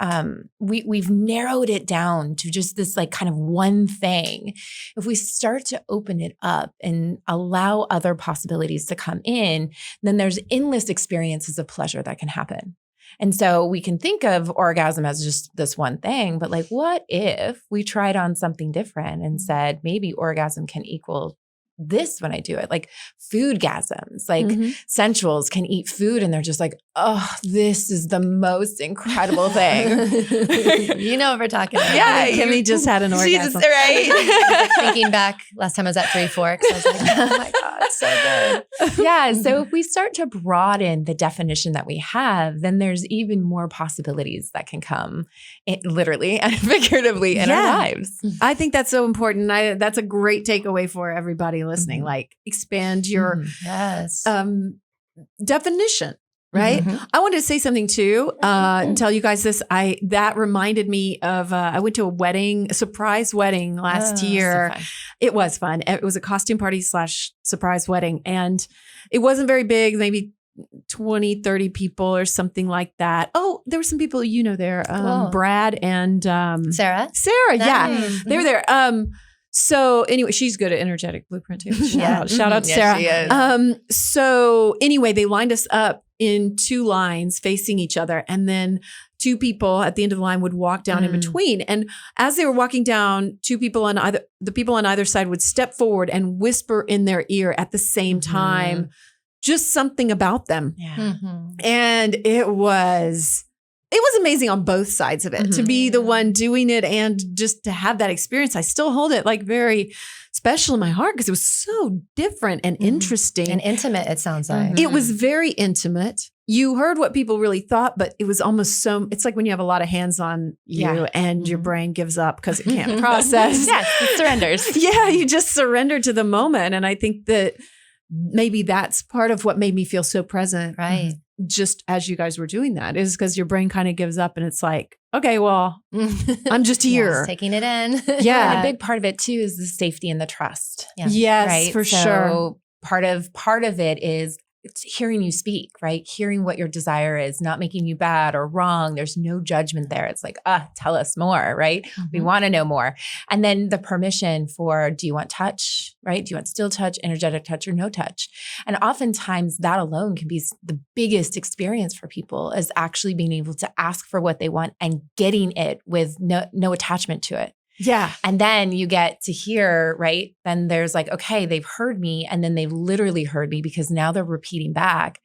we've narrowed it down to just this like kind of one thing. If we start to open it up and allow other possibilities to come in, then there's endless experiences of pleasure that can happen. And so we can think of orgasm as just this one thing, but like, what if we tried on something different and said, maybe orgasm can equal this when I do it? Like foodgasms, like sensuals can eat food and they're just like, oh, this is the most incredible thing. You know what we're talking about. Yeah, Kimi just had an orgasm. Jesus, right? Thinking back, last time I was at Three Forks, I was like, oh my God, so good. Yeah. So if we start to broaden the definition that we have, then there's even more possibilities that can come literally and figuratively in our lives. I think that's so important. That's a great takeaway for everybody listening. Like expand your definition. Right. I wanted to say something too, and tell you guys this. That reminded me of, I went to a surprise wedding last year. So it was fun. It was a costume party / surprise wedding. And it wasn't very big, maybe 20, 30 people or something like that. Oh, there were some people, there, Brad and Sarah. Yeah. They were there. So anyway, she's good at Energetic Blueprint too. Shout out to Sarah. She is. So anyway, they lined us up in two lines facing each other. And then two people at the end of the line would walk down in between. And as they were walking down, the people on either side would step forward and whisper in their ear at the same time, just something about them. Yeah. And it was amazing on both sides of it to be the one doing it and just to have that experience. I still hold it like very special in my heart because it was so different and interesting. And intimate, it sounds like. It was very intimate. You heard what people really thought, but it was almost it's like when you have a lot of hands on you and your brain gives up because it can't process. Yes, it surrenders. Yeah, you just surrender to the moment. And I think that maybe that's part of what made me feel so present. Right. Just as you guys were doing that is because your brain kind of gives up and it's like, okay, well, I'm just here. Yes, taking it in. Yeah. And a big part of it too is the safety and the trust. Yeah. Yes, right? for So sure. part of it is it's hearing you speak, right? Hearing what your desire is, not making you bad or wrong. There's no judgment there. It's like, tell us more, right? We want to know more. And then the permission for, do you want touch, right? Do you want still touch, energetic touch, or no touch? And oftentimes that alone can be the biggest experience for people, is actually being able to ask for what they want and getting it with no attachment to it. Yeah. And then you get to hear, right? Then there's like, okay, they've heard me. And then they've literally heard me because now they're repeating back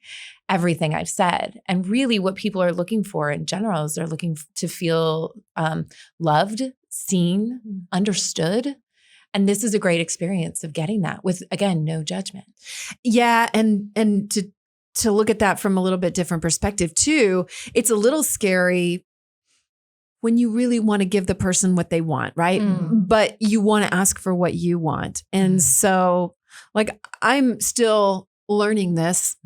everything I've said. And really what people are looking for in general is they're looking to feel loved, seen, understood. And this is a great experience of getting that with, again, no judgment. Yeah. And to look at that from a little bit different perspective too, it's a little scary when you really want to give the person what they want, right? But you want to ask for what you want. And so like, I'm still learning this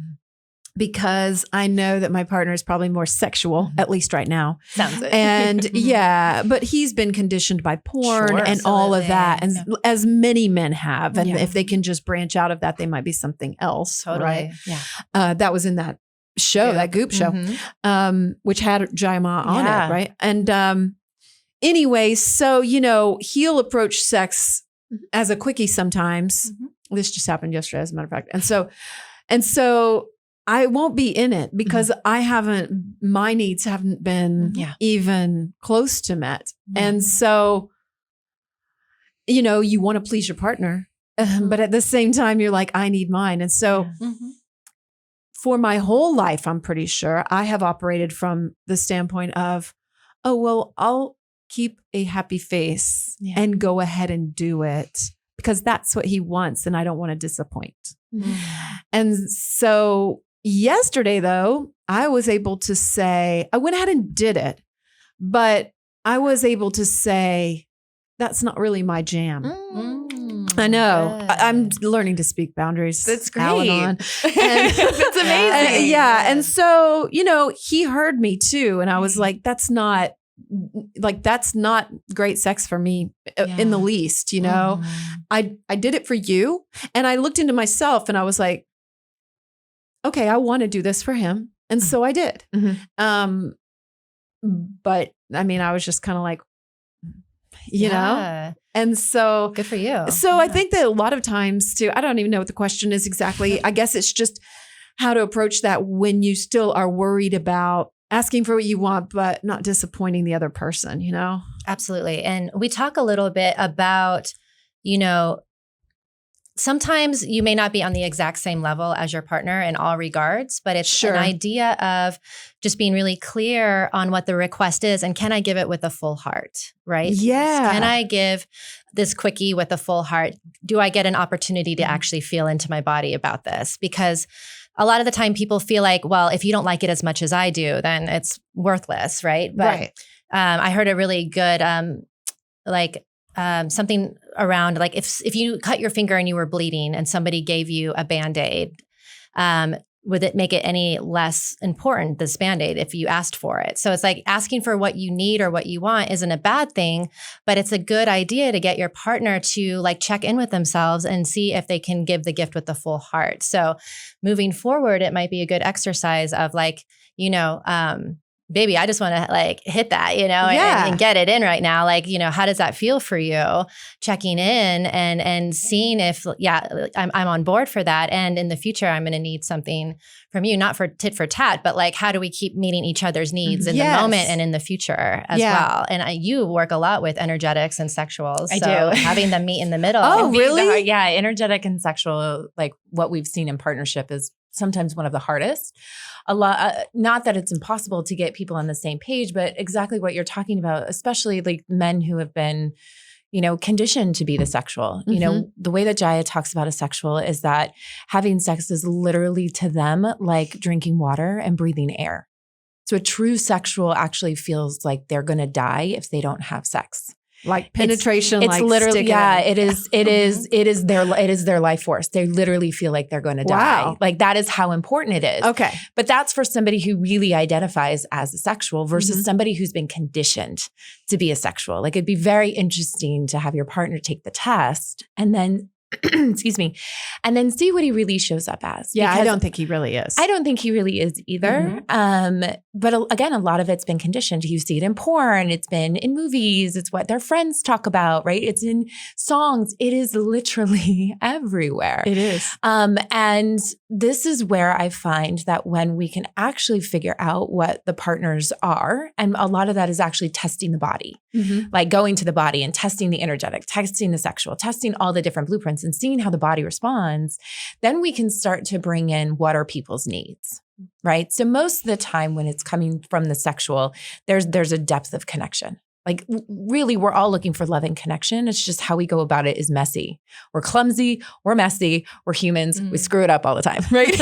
because I know that my partner is probably more sexual, at least right now. Sounds it. And yeah, but he's been conditioned by porn Sure, and all of that. And absolutely. as many men have. And Yeah. if they can just branch out of that, they might be something else. Totally. Right. Yeah. That was in that show, Goop. that Goop show, Mhm. which had Jaima on Yeah. it. Right. And anyway, so, he'll approach sex as a quickie sometimes. This just happened yesterday, as a matter of fact. And so I won't be in it because my needs haven't been even close to met. And so, you want to please your partner, but at the same time, you're like, I need mine. And so for my whole life, I'm pretty sure I have operated from the standpoint of, oh, well, I'll keep a happy face and go ahead and do it because that's what he wants. And I don't want to disappoint. And so yesterday, though, I was able to say, I went ahead and did it, but I was able to say, that's not really my jam. I know. Good. I'm learning to speak boundaries. That's great. Al-Anon. That's amazing. Yeah. And so, he heard me too. And I was like, that's not great sex for me in the least, I did it for you. And I looked into myself and I was like, okay, I want to do this for him. And so I did. But I mean, I was just kind of like, know? And so Good for you. So I think that a lot of times too, I don't even know what the question is exactly. I guess it's just how to approach that when you still are worried about asking for what you want, but not disappointing the other person, Absolutely. And we talk a little bit about, sometimes you may not be on the exact same level as your partner in all regards, but it's an idea of just being really clear on what the request is and can I give it with a full heart, right? Yeah. Can I give this quickie with a full heart? Do I get an opportunity to actually feel into my body about this? Because a lot of the time people feel like, well, if you don't like it as much as I do, then it's worthless, right? But I heard a really good something around like if you cut your finger and you were bleeding and somebody gave you a Band-Aid, would it make it any less important, this Band-Aid, if you asked for it? So it's like asking for what you need or what you want isn't a bad thing, but it's a good idea to get your partner to like check in with themselves and see if they can give the gift with the full heart. So moving forward, it might be a good exercise of like, baby, I just want to like hit that, and get it in right now. Like, how does that feel for you? Checking in and seeing if, I'm on board for that. And in the future, I'm going to need something from you, not for tit for tat, but like, how do we keep meeting each other's needs in the moment and in the future as well? And you work a lot with energetics and sexuals. I so do. Having them meet in the middle. Oh, really? Yeah. Energetic and sexual, like what we've seen in partnership is sometimes one of the hardest. A lot, not that it's impossible to get people on the same page, but exactly what you're talking about, especially like men who have been, conditioned to be the sexual. The way that Jaya talks about a sexual is that having sex is literally to them like drinking water and breathing air. So a true sexual actually feels like they're going to die if they don't have sex. Like penetration, it's like literally, sticking. it is their life force. They literally feel like they're going to die. Like that is how important it is. Okay. But that's for somebody who really identifies as a sexual versus somebody who's been conditioned to be a sexual. Like it'd be very interesting to have your partner take the test and then excuse me, and then see what he really shows up as. Yeah, I Because don't think he really is. I don't think he really is either. But again, a lot of it's been conditioned. You see it in porn. It's been in movies. It's what their friends talk about, right? It's in songs. It is literally everywhere. It is. And this is where I find that when we can actually figure out what the partners are, and a lot of that is actually testing the body, like going to the body and testing the energetic, testing the sexual, testing all the different blueprints and seeing how the body responds, then we can start to bring in what are people's needs, right? So most of the time when it's coming from the sexual, there's a depth of connection. Like really, we're all looking for love and connection. It's just how we go about it is messy. We're clumsy, we're messy, we're humans. We screw it up all the time, right?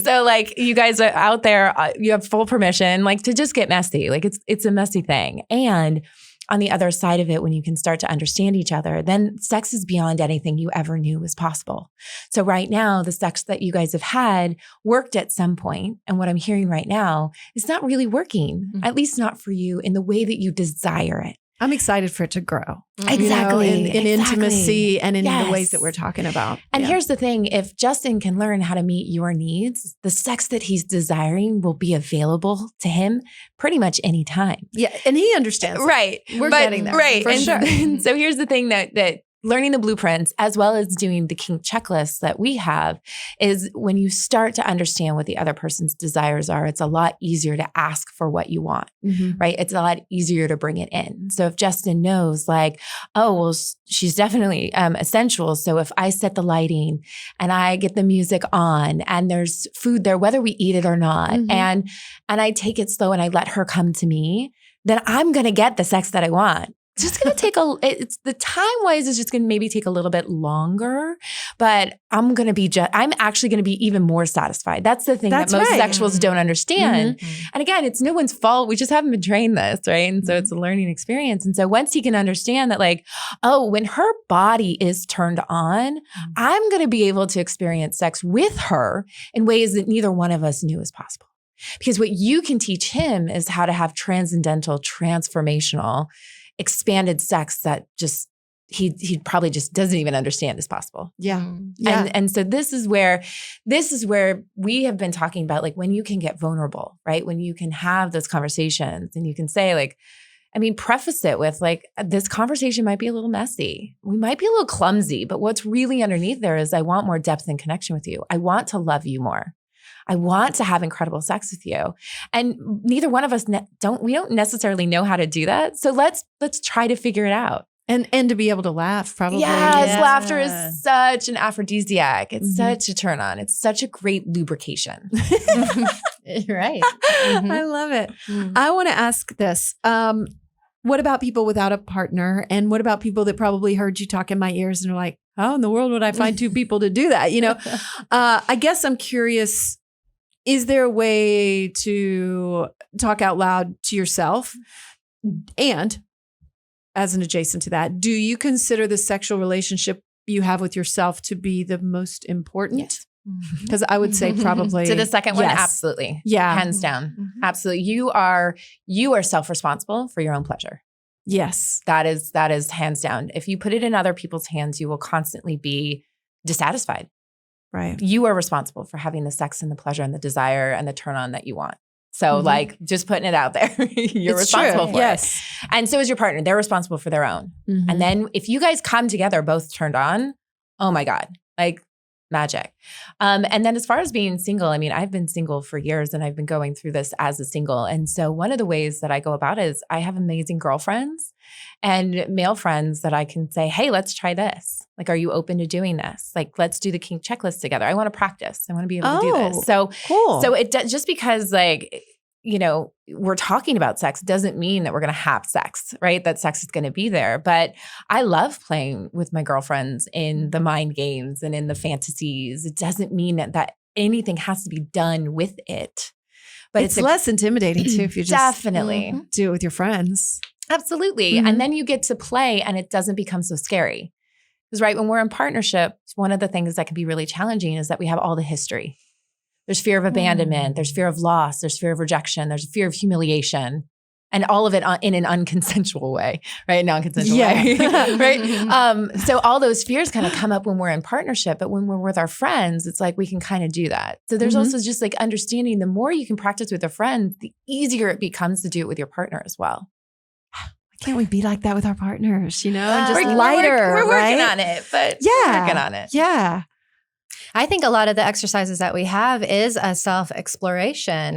So like you guys are out there, you have full permission like to just get messy. Like it's a messy thing. And on the other side of it, when you can start to understand each other, then sex is beyond anything you ever knew was possible. So right now, the sex that you guys have had worked at some point, and what I'm hearing right now is not really working, at least not for you in the way that you desire it. I'm excited for it to grow. Exactly. In Exactly. intimacy and in the Yes. ways that we're talking about. And Yeah. here's the thing, if Justin can learn how to meet your needs, the sex that he's desiring will be available to him pretty much any time. Yeah, and he understands. Right. We're getting there. Right. For and sure. So here's the thing that learning the blueprints, as well as doing the kink checklist that we have, is when you start to understand what the other person's desires are, it's a lot easier to ask for what you want, right? It's a lot easier to bring it in. So if Justin knows like, oh, well, she's definitely sensual. So if I set the lighting and I get the music on and there's food there, whether we eat it or not, and I take it slow and I let her come to me, then I'm going to get the sex that I want. It's just going to take it's the time-wise is just going to maybe take a little bit longer, but I'm actually going to be even more satisfied. That's the thing that most sexuals don't understand. And again, it's no one's fault. We just haven't been trained this, right? And so it's a learning experience. And so once he can understand that like, oh, when her body is turned on, I'm going to be able to experience sex with her in ways that neither one of us knew was possible. Because what you can teach him is how to have transcendental, transformational, expanded sex that just he probably just doesn't even understand is possible. Yeah. And so this is where we have been talking about like when you can get vulnerable, right? When you can have those conversations and you can say like, I mean, preface it with like, this conversation might be a little messy. We might be a little clumsy, but what's really underneath there is I want more depth and connection with you. I want to love you more. I want to have incredible sex with you. And neither one of us don't necessarily know how to do that. So let's try to figure it out. And to be able to laugh probably. Yes, laughter is such an aphrodisiac. It's such a turn on. It's such a great lubrication. Right. I love it. I want to ask this. What about people without a partner? And what about people that probably heard you talk in my ears and are like, how in the world would I find two people to do that? You know, I guess I'm curious, is there a way to talk out loud to yourself? And as an adjacent to that, do you consider the sexual relationship you have with yourself to be the most important? Yes. Because I would say probably. So the second one, yes. absolutely. Yeah. Hands down. Absolutely. You are self-responsible for your own pleasure. Yes. That is hands down. If you put it in other people's hands, you will constantly be dissatisfied. Right. You are responsible for having the sex and the pleasure and the desire and the turn on that you want. So like just putting it out there, you're It's responsible true. for Yes. it. And so is your partner. They're responsible for their own. And then if you guys come together, both turned on, oh my God, like magic. And then as far as being single, I mean, I've been single for years and I've been going through this as a single. And so one of the ways that I go about it is I have amazing girlfriends and male friends that I can say, hey, let's try this. Like, are you open to doing this? Like, let's do the kink checklist together. I want to practice. I want to be able to do this. So cool. So it just because like, you know, we're talking about sex doesn't mean that we're going to have sex, right? That sex is going to be there. But I love playing with my girlfriends in the mind games and in the fantasies. It doesn't mean that anything has to be done with it. But it's less intimidating too if you just definitely do it with your friends. Absolutely. And then you get to play and it doesn't become so scary. Because right, when we're in partnership, one of the things that can be really challenging is that we have all the history. There's fear of abandonment. There's fear of loss. There's fear of rejection. There's fear of humiliation. And all of it in an unconsensual way, right? Non-consensual Yeah. way, right? So all those fears kind of come up when we're in partnership, but when we're with our friends, it's like we can kind of do that. So there's also just like understanding the more you can practice with a friend, the easier it becomes to do it with your partner as well. Can't we be like that with our partners, and just We're lighter, we're working right? on it, but Yeah. we're working on it. Yeah. I think a lot of the exercises that we have is a self-exploration,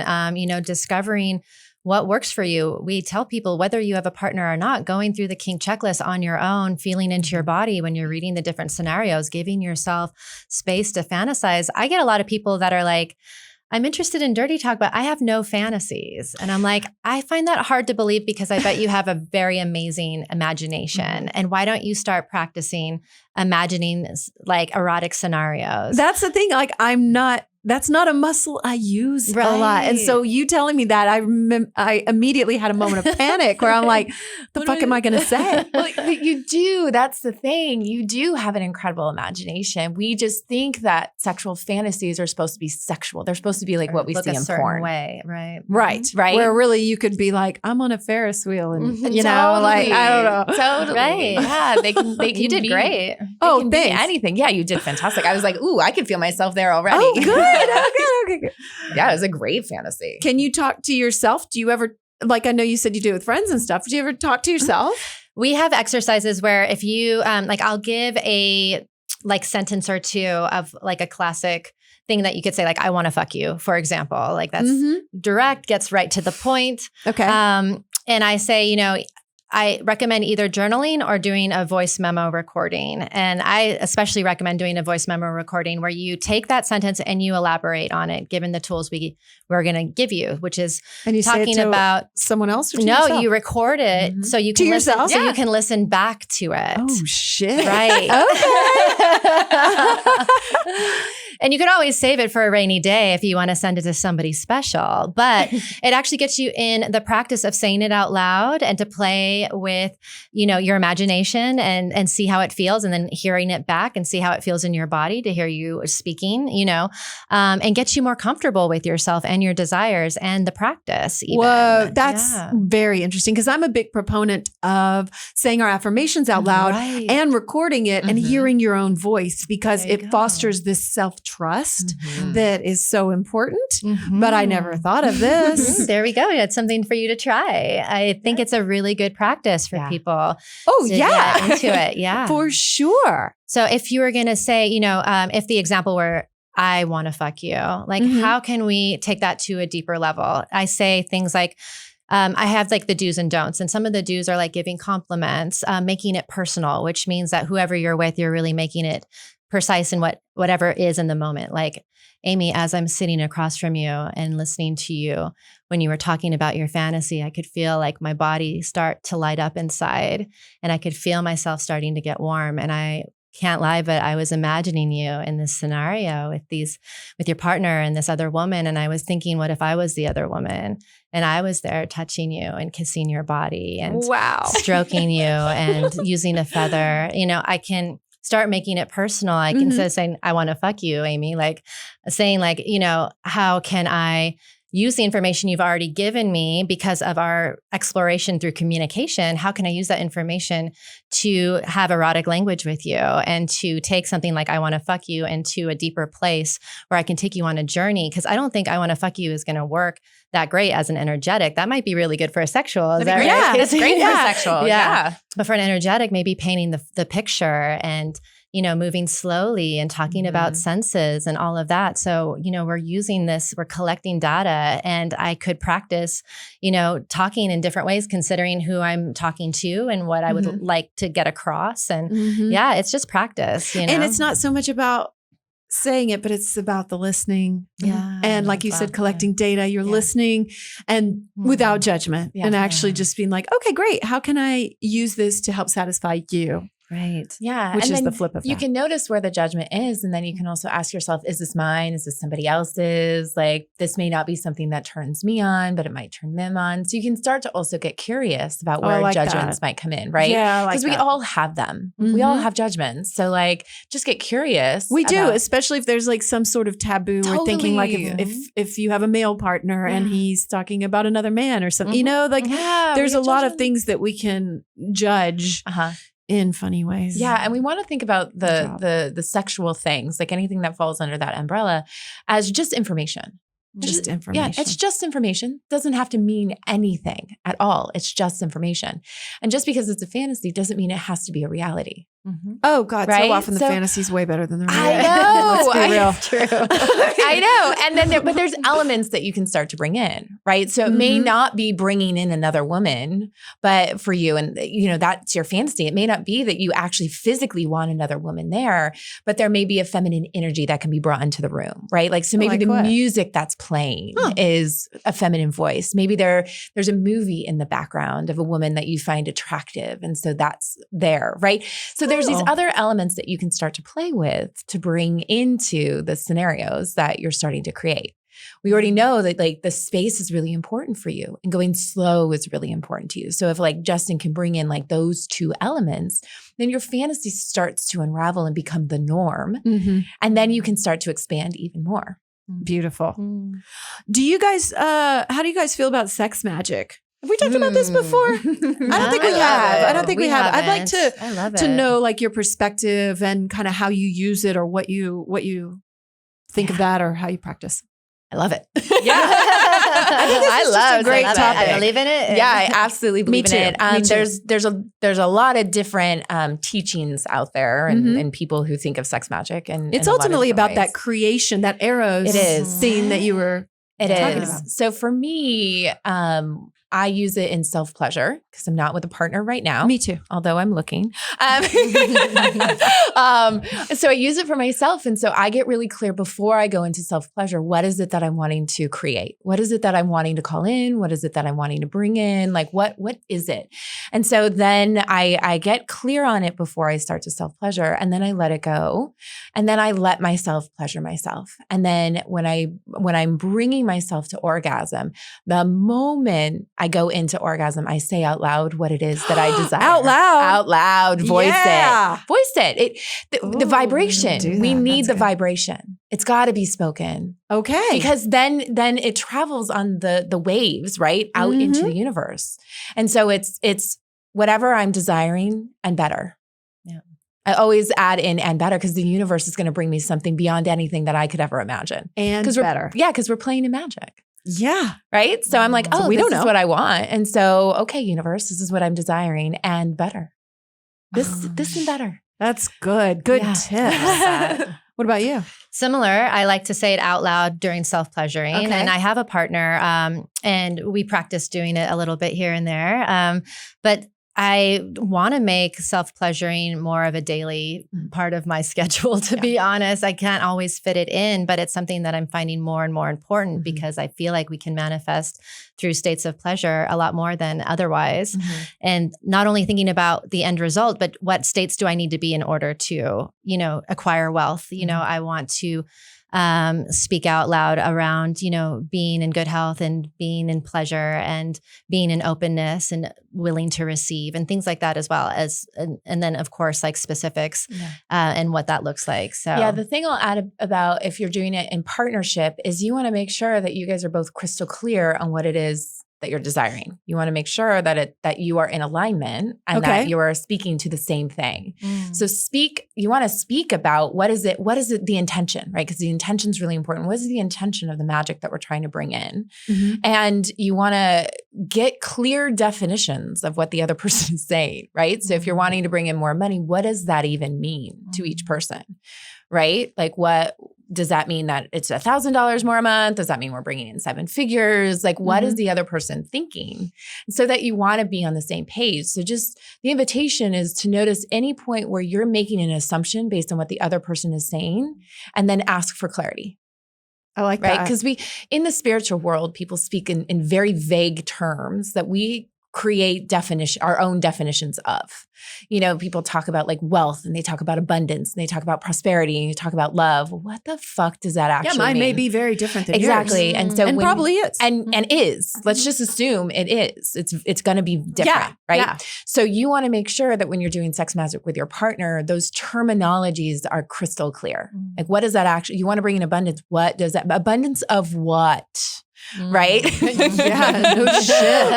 discovering what works for you. We tell people, whether you have a partner or not, going through the kink checklist on your own, feeling into your body when you're reading the different scenarios, giving yourself space to fantasize. I get a lot of people that are like, I'm interested in dirty talk, but I have no fantasies. And I'm like, I find that hard to believe because I bet you have a very amazing imagination. And why don't you start practicing imagining like erotic scenarios? That's the thing. Like, that's not a muscle I use a lot. And so you telling me that, I immediately had a moment of panic where I'm like, the fuck am I going to say? Well, you do. That's the thing. You do have an incredible imagination. We just think that sexual fantasies are supposed to be sexual. They're supposed to be like what we Look see a in certain porn. way, right? Right. Right. Where really you could be like, I'm on a Ferris wheel and, Totally. like, I don't know. Totally. Right. Yeah. They can You did great. Oh, can be thanks. anything. Yeah, you did fantastic. I was like, ooh, I can feel myself there already. Oh, good. Okay. Yeah, it was a great fantasy. Can you talk to yourself? Do you ever, like, I know you said you do it with friends and stuff. Do you ever talk to yourself? We have exercises where if you, I'll give a like sentence or two of like a classic thing that you could say, like, I want to fuck you, for example. Like that's direct, gets right to the point. Okay. And I say, I recommend either journaling or doing a voice memo recording. And I especially recommend doing a voice memo recording where you take that sentence and you elaborate on it, given the tools we're going to give you, which is And you talking say it to about someone else or to no, yourself? you record it so you To can listen, yourself? so Yeah. you can listen back to it. Oh, shit. Right. Okay. And you could always save it for a rainy day if you want to send it to somebody special. But it actually gets you in the practice of saying it out loud and to play with, your imagination and see how it feels, and then hearing it back and see how it feels in your body to hear you speaking, and get you more comfortable with yourself and your desires and the practice. Even. Whoa, that's Yeah. very interesting because I'm a big proponent of saying our affirmations out loud Right. and recording it and hearing your own voice because There you it go. fosters this self-trust that is so important. But I never thought of this. There we go. It's something for you to try. I think it's a really good practice for people. Oh, to yeah. get into it. Yeah. For sure. So if you were going to say, if the example were, I want to fuck you, like, how can we take that to a deeper level? I say things like, I have like the do's and don'ts, and some of the do's are like giving compliments, making it personal, which means that whoever you're with, you're really making it precise in whatever is in the moment. Like, Amy, as I'm sitting across from you and listening to you, when you were talking about your fantasy, I could feel like my body start to light up inside, and I could feel myself starting to get warm. And I can't lie, but I was imagining you in this scenario with your partner and this other woman. And I was thinking, what if I was the other woman and I was there touching you and kissing your body and stroking you and using a feather? I can start making it personal. Like instead of saying, I want to fuck you, Amy, like saying like, how can I use the information you've already given me because of our exploration through communication? How can I use that information to have erotic language with you and to take something like I want to fuck you into a deeper place where I can take you on a journey? Because I don't think I want to fuck you is going to work that great as an energetic. That might be really good for a sexual. Is that right? Yeah. It's great for sexual. Yeah. But for an energetic, maybe painting the picture and moving slowly and talking about senses and all of that. So, we're using this, we're collecting data, and I could practice, talking in different ways, considering who I'm talking to and what I would like to get across. And yeah, it's just practice, And it's not so much about saying it, but it's about the listening. Yeah. And like you said, collecting data, you're listening and without judgment and actually just being like, okay, great. How can I use this to help satisfy you? Right. Yeah. Which and is then the flip of you that. can notice where the judgment is. And then you can also ask yourself, is this mine? Is this somebody else's? Like, this may not be something that turns me on, but it might turn them on. So you can start to also get curious about where like judgments that. might come in, right? Yeah, I like Because we that. all have them. We all Mhm. have judgments. So like, just get curious. We do, about- especially if there's like some sort of taboo or thinking like if you have a male partner and he's talking about another man or something, you know, like Yeah, there's we a have lot of judgments. things that we can judge in funny ways. Yeah, and we want to think about job. the sexual things, like anything that falls under that umbrella, as just information. Just information. Yeah, it's just information. Doesn't have to mean anything at all. It's just information. And just because it's a fantasy doesn't mean it has to be a reality. Oh God, Right? so often the So- fantasy's way better than the I reality. know. Let's be real. True. I know. And then, but there's elements that you can start to bring in, right? So it may Mhm. not be bringing in another woman, but for you, and you know, that's your fantasy. It may not be that you actually physically want another woman there, but there may be a feminine energy that can be brought into the room, right? Like, so maybe Like the what? music that's playing is a feminine voice. Maybe there's a movie in the background of a woman that you find attractive. And so that's there, right? So there's these Oh. other elements that you can start to play with to bring into the scenarios that you're starting to create. We already know that like the space is really important for you and going slow is really important to you. So if like Justin can bring in like those two elements, then your fantasy starts to unravel and become the norm. Mhm. And then you can start to expand even more. Beautiful. Do you guys, how do you guys feel about sex magic? Have we talked about this before? I don't think we have. I don't think we have. I'd like I love to it. know like your perspective and kind of how you use it or what you think of that or how you practice. I love it. Yeah. I think this is just a great I topic. I believe in it. Yeah, I absolutely believe too. in it. Me too. There's a lot of different teachings out there and people who think of sex magic and It's in a lot of ultimately different about that ways. creation, that Eros It is. scene that you were It talking is. about. So for me, I use it in self-pleasure because I'm not with a partner right now. Me too. Although I'm looking. So I use it for myself. And so I get really clear before I go into self-pleasure, what is it that I'm wanting to create? What is it that I'm wanting to call in? What is it that I'm wanting to bring in? Like, what is it? And so then I get clear on it before I start to self-pleasure, and then I let it go. And then I let myself pleasure myself. And then when I'm bringing myself to orgasm, the moment I go into orgasm, I say out loud what it is that I desire. Out loud. Voice Yeah. it. Voice it. The Ooh, vibration. do We that. need That's the good. vibration. It's got to be spoken. Okay. Because then it travels on the waves, right? Out into the universe. And so it's whatever I'm desiring and better. Yeah. I always add in and better because the universe is going to bring me something beyond anything that I could ever imagine. and Because better. Yeah, because we're playing in magic. Yeah. Right? So I'm like, So oh, we this don't is know. what I want. And so, okay, universe, this is what I'm desiring and better. This and better. That's good. Good Yeah. tips. What about you? Similar. I like to say it out loud during self-pleasuring. Okay. And I have a partner and we practice doing it a little bit here and there. But I want to make self-pleasuring more of a daily part of my schedule, to be honest. I can't always fit it in, but it's something that I'm finding more and more important because I feel like we can manifest through states of pleasure a lot more than otherwise. And not only thinking about the end result, but what states do I need to be in order to, acquire wealth? I want to speak out loud around, being in good health and being in pleasure and being in openness and willing to receive and things like that as well as, and then of course, like specifics and what that looks like. So Yeah, the thing I'll add about if you're doing it in partnership is you want to make sure that you guys are both crystal clear on what it is that you're desiring. You want to make sure that you are in alignment and that you are speaking to the same thing. So you want to speak about what is it, the intention, right? Because the intention is really important. What is the intention of the magic that we're trying to bring in? And you want to get clear definitions of what the other person is saying, right? So if you're wanting to bring in more money, what does that even mean to each person, right? Like what does that mean that it's $1,000 more a month? Does that mean we're bringing in 7 figures? Like what is the other person thinking? So that you want to be on the same page. So just the invitation is to notice any point where you're making an assumption based on what the other person is saying and then ask for clarity. I like Right? that. Because in the spiritual world, people speak in very vague terms that we create our own definitions of. People talk about like wealth, and they talk about abundance, and they talk about prosperity, and you talk about love. What the fuck does that actually mine mean? may be very different than exactly. yours. And so and probably is. And is. Let's just assume it is. It's going to be different, right? Yeah. So you want to make sure that when you're doing sex magic with your partner, those terminologies are crystal clear. Like, what does that actually, you want to bring in abundance. What does that, abundance of what? Right? Yeah, no shit.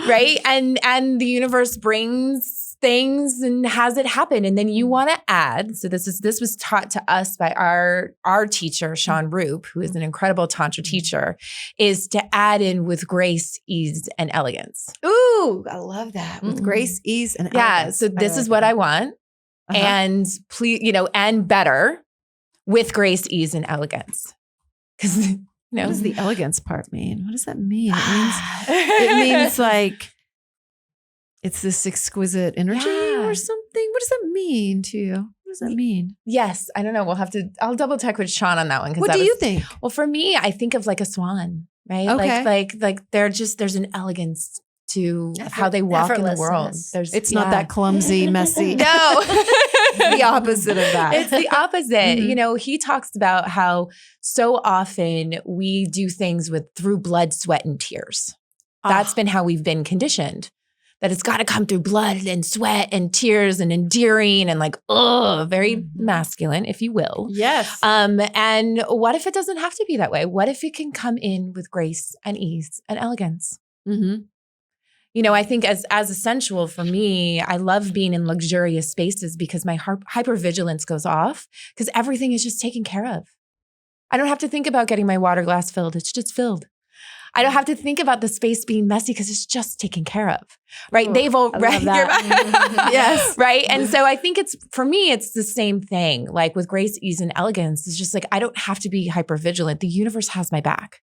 Right. And the universe brings things and has it happen. And then you want to add, so this was taught to us by our teacher, Sean Roop, who is an incredible Tantra teacher, is to add in with grace, ease, and elegance. Ooh, I love that. With grace, ease, and elegance. So this is what I want. And please, and better with grace, ease, and elegance. Because what does the elegance part mean? What does that mean? It means like it's this exquisite energy or something. What does that mean to you? What does that mean? Yes. I don't know. I'll double check with Sean on that one. What do you think? Well, for me, I think of like a swan, right? Okay. Like there's an elegance to how they walk in the world. It's not that clumsy, messy. No. The opposite of that. It's the opposite. He talks about how so often we do things through blood, sweat, and tears. That's been how we've been conditioned. That it's got to come through blood and sweat and tears and endearing and like, very masculine, if you will. Yes. And what if it doesn't have to be that way? What if it can come in with grace and ease and elegance? I think as a sensual, for me, I love being in luxurious spaces because my hypervigilance goes off because everything is just taken care of. I don't have to think about getting my water glass filled. It's just filled. I don't have to think about the space being messy because it's just taken care of, right? They've all, right? Yes. Right. And so I think for me, it's the same thing. Like with grace, ease, and elegance, it's just like, I don't have to be hypervigilant. The universe has my back.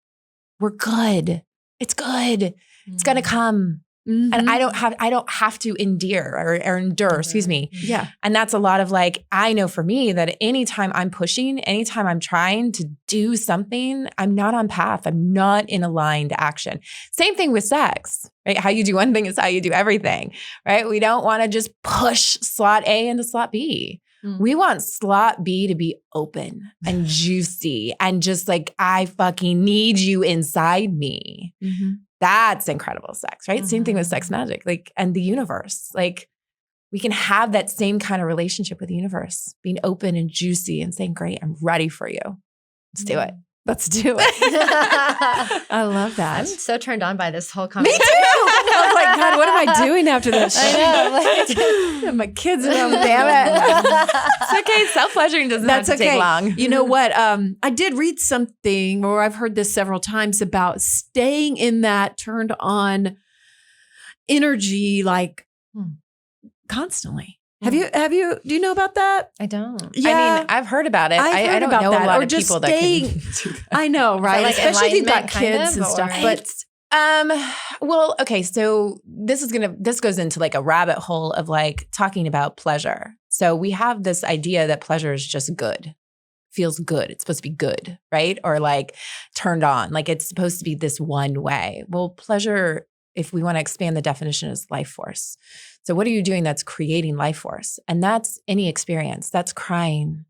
We're good. It's good. It's going to come. And I don't have to endear or endure, excuse me. Yeah. And that's a lot of like, I know for me that anytime I'm pushing, anytime I'm trying to do something, I'm not on path. I'm not in aligned action. Same thing with sex, right? How you do one thing is how you do everything, right? We don't want to just push slot A into slot B. We want slot B to be open and juicy and just like, I fucking need you inside me. That's incredible sex, right? Same thing with sex magic, like, and the universe. Like, we can have that same kind of relationship with the universe, being open and juicy and saying, great, I'm ready for you. Let's do it. Let's do it. I love that. I'm so turned on by this whole Me conversation. too. I was like, God, what am I doing after this? I know. My kids at home, damn it. It's okay. Self-pleasuring doesn't have to take long. You know what? I did read something, or I've heard this several times, about staying in that turned on energy, like constantly. Have you, do you know about that? I don't. Yeah. I mean, I've heard about it. I don't know a lot of people that can do that. I know, right? like Especially if you've got enlightenment kids kind and of, stuff. or- But well, okay. So this goes into like a rabbit hole of like talking about pleasure. So we have this idea that pleasure is just good, feels good. It's supposed to be good, right? Or like turned on, like it's supposed to be this one way. Well, pleasure, if we want to expand the definition, is life force. So what are you doing that's creating life force? And that's any experience. That's crying.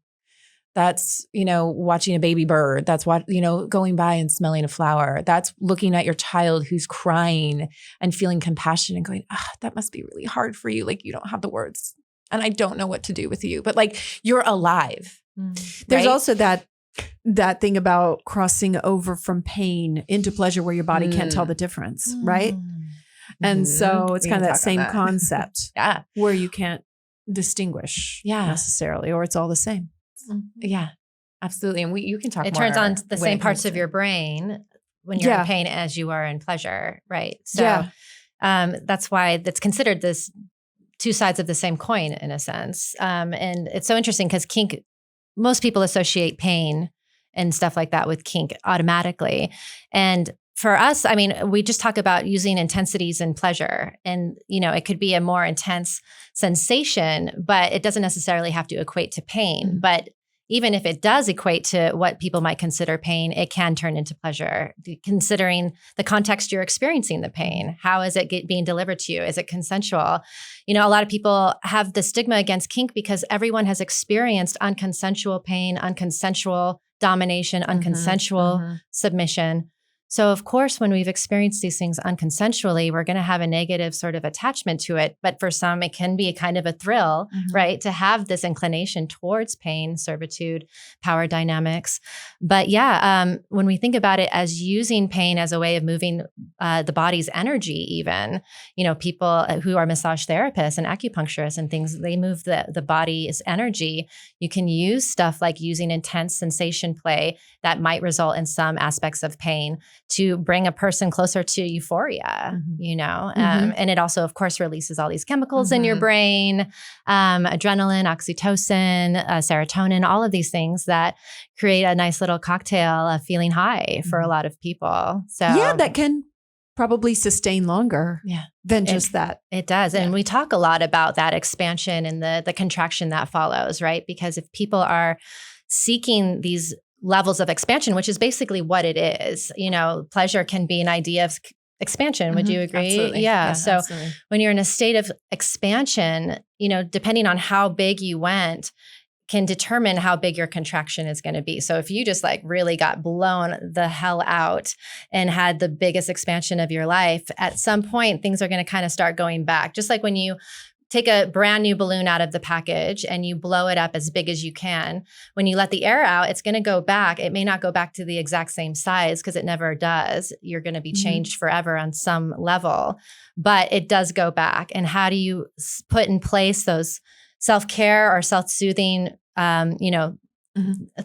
That's, watching a baby bird. That's what, going by and smelling a flower. That's looking at your child who's crying and feeling compassion and going, that must be really hard for you. Like, you don't have the words and I don't know what to do with you, but like, you're alive. there's right? also that thing about crossing over from pain into pleasure where your body can't tell the difference, right? And so it's We kind of can that talk on same that. concept Yeah. where you can't distinguish necessarily, or it's all the same. Yeah. Absolutely. And you can talk It more turns on the when same it parts comes of to- your brain when you're Yeah. in pain as you are in pleasure, right? So that's why that's considered this two sides of the same coin in a sense. And it's so interesting because kink, most people associate pain and stuff like that with kink automatically. And for us, I mean, we just talk about using intensities in pleasure. And, it could be a more intense sensation, but it doesn't necessarily have to equate to pain. But even if it does equate to what people might consider pain, it can turn into pleasure, considering the context you're experiencing the pain. How is it being delivered to you? Is it consensual? You know, a lot of people have the stigma against kink because everyone has experienced unconsensual pain, unconsensual domination, unconsensual submission. So of course, when we've experienced these things unconsensually, we're going to have a negative sort of attachment to it. But for some, it can be a kind of a thrill, right? To have this inclination towards pain, servitude, power dynamics. But yeah, when we think about it as using pain as a way of moving the body's energy, even, you know, people who are massage therapists and acupuncturists and things, they move the body's energy. You can use stuff like using intense sensation play that might result in some aspects of pain to bring a person closer to euphoria, you know? And it also, of course, releases all these chemicals in your brain, adrenaline, oxytocin, serotonin, all of these things that create a nice little cocktail of feeling high for a lot of people. So yeah, that can probably sustain longer than just that. It does. And we talk a lot about that expansion and the contraction that follows, right? Because if people are seeking these levels of expansion, which is basically what it is. You know, pleasure can be an idea of expansion. Would you agree? Absolutely. Yeah. So absolutely. when you're in a state of expansion, you know, depending on how big you went, can determine how big your contraction is going to be. So if you just like really got blown the hell out and had the biggest expansion of your life, at some point things are going to kind of start going back. Just like when you take a brand new balloon out of the package and you blow it up as big as you can. When you let the air out, it's going to go back. It may not go back to the exact same size because it never does. You're going to be changed forever on some level, but it does go back. And how do you put in place those self-care or self-soothing, you know,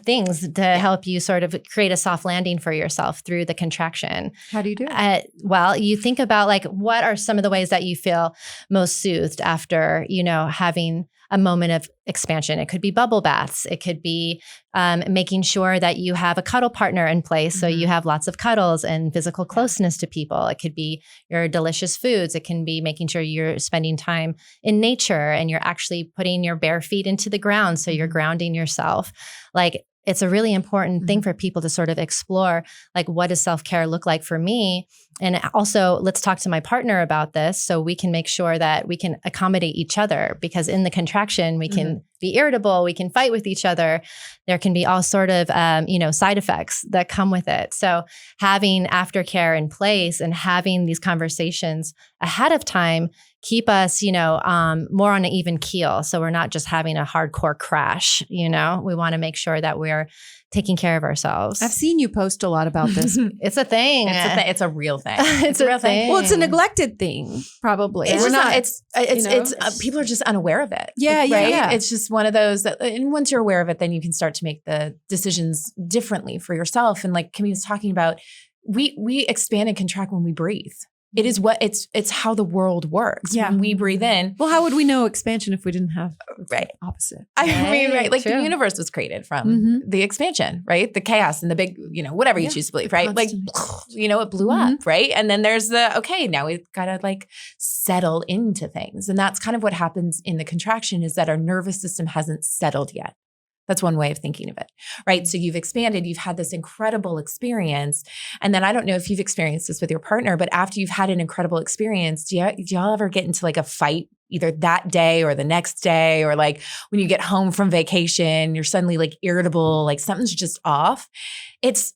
things to help you sort of create a soft landing for yourself through the contraction? How do you do it? Well, you think about like, what are some of the ways that you feel most soothed after, you know, having a moment of expansion? It could be bubble baths. It could be making sure that you have a cuddle partner in place. So you have lots of cuddles and physical closeness to people. It could be your delicious foods. It can be making sure you're spending time in nature and you're actually putting your bare feet into the ground. So you're grounding yourself. Like, it's a really important thing for people to sort of explore, like, what does self-care look like for me? And also, let's talk to my partner about this so we can make sure that we can accommodate each other, because in the contraction, we can be irritable, we can fight with each other. There can be all sort of, you know, side effects that come with it. So having aftercare in place and having these conversations ahead of time keep us, you know, more on an even keel. So we're not just having a hardcore crash, you know, we want to make sure that we're taking care of ourselves. I've seen you post a lot about this. It's a thing. It's a real thing. It's a real thing. Well, it's a neglected thing, probably. It's We're just not. it's people are just unaware of it. Yeah, yeah, right? yeah. It's just one of those that, and once you're aware of it, then you can start to make the decisions differently for yourself. And like Kimi was talking about, we expand and contract when we breathe. It is what it's how the world works. Yeah. When we breathe in. Well, how would we know expansion if we didn't have Right. opposite? I mean, Right, right. Like true. the universe was created from the expansion, right? The chaos and the big, you know, whatever you choose to believe, right? Like, you know, it blew up, right? And then there's the, okay, now we've got to like settle into things. And that's kind of what happens in the contraction, is that our nervous system hasn't settled yet. That's one way of thinking of it, right? So you've expanded, you've had this incredible experience. And then I don't know if you've experienced this with your partner, but after you've had an incredible experience, do y'all ever get into like a fight either that day or the next day, or like when you get home from vacation, you're suddenly like irritable, like something's just off? It's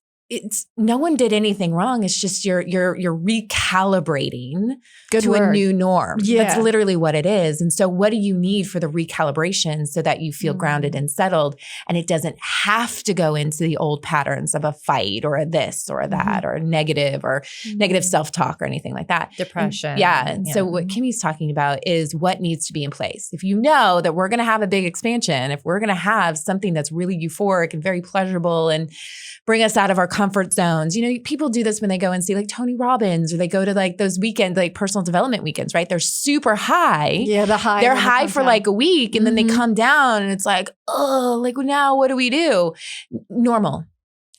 no one did anything wrong. It's just you're recalibrating to a new norm. Yeah. That's literally what it is. And so what do you need for the recalibration so that you feel grounded and settled, and it doesn't have to go into the old patterns of a fight or a this or a that or a negative or negative self-talk or anything like that. Depression. And so what Kimi's talking about is what needs to be in place. If you know that we're going to have a big expansion, if we're going to have something that's really euphoric and very pleasurable and bring us out of our comfort zones. You know, people do this when they go and see like Tony Robbins, or they go to like those weekend, like personal development weekends, right? They're super high. Yeah, the high. They're high for like a week, and then they come down and it's like, oh, like now what do we do? Normal.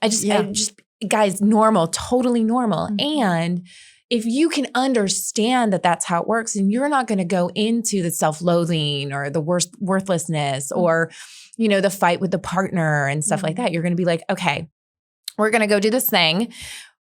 I just guys, normal, totally normal. And if you can understand that that's how it works, and you're not going to go into the self-loathing or the worthlessness or, you know, the fight with the partner and stuff like that. You're going to be like, okay, we're going to go do this thing.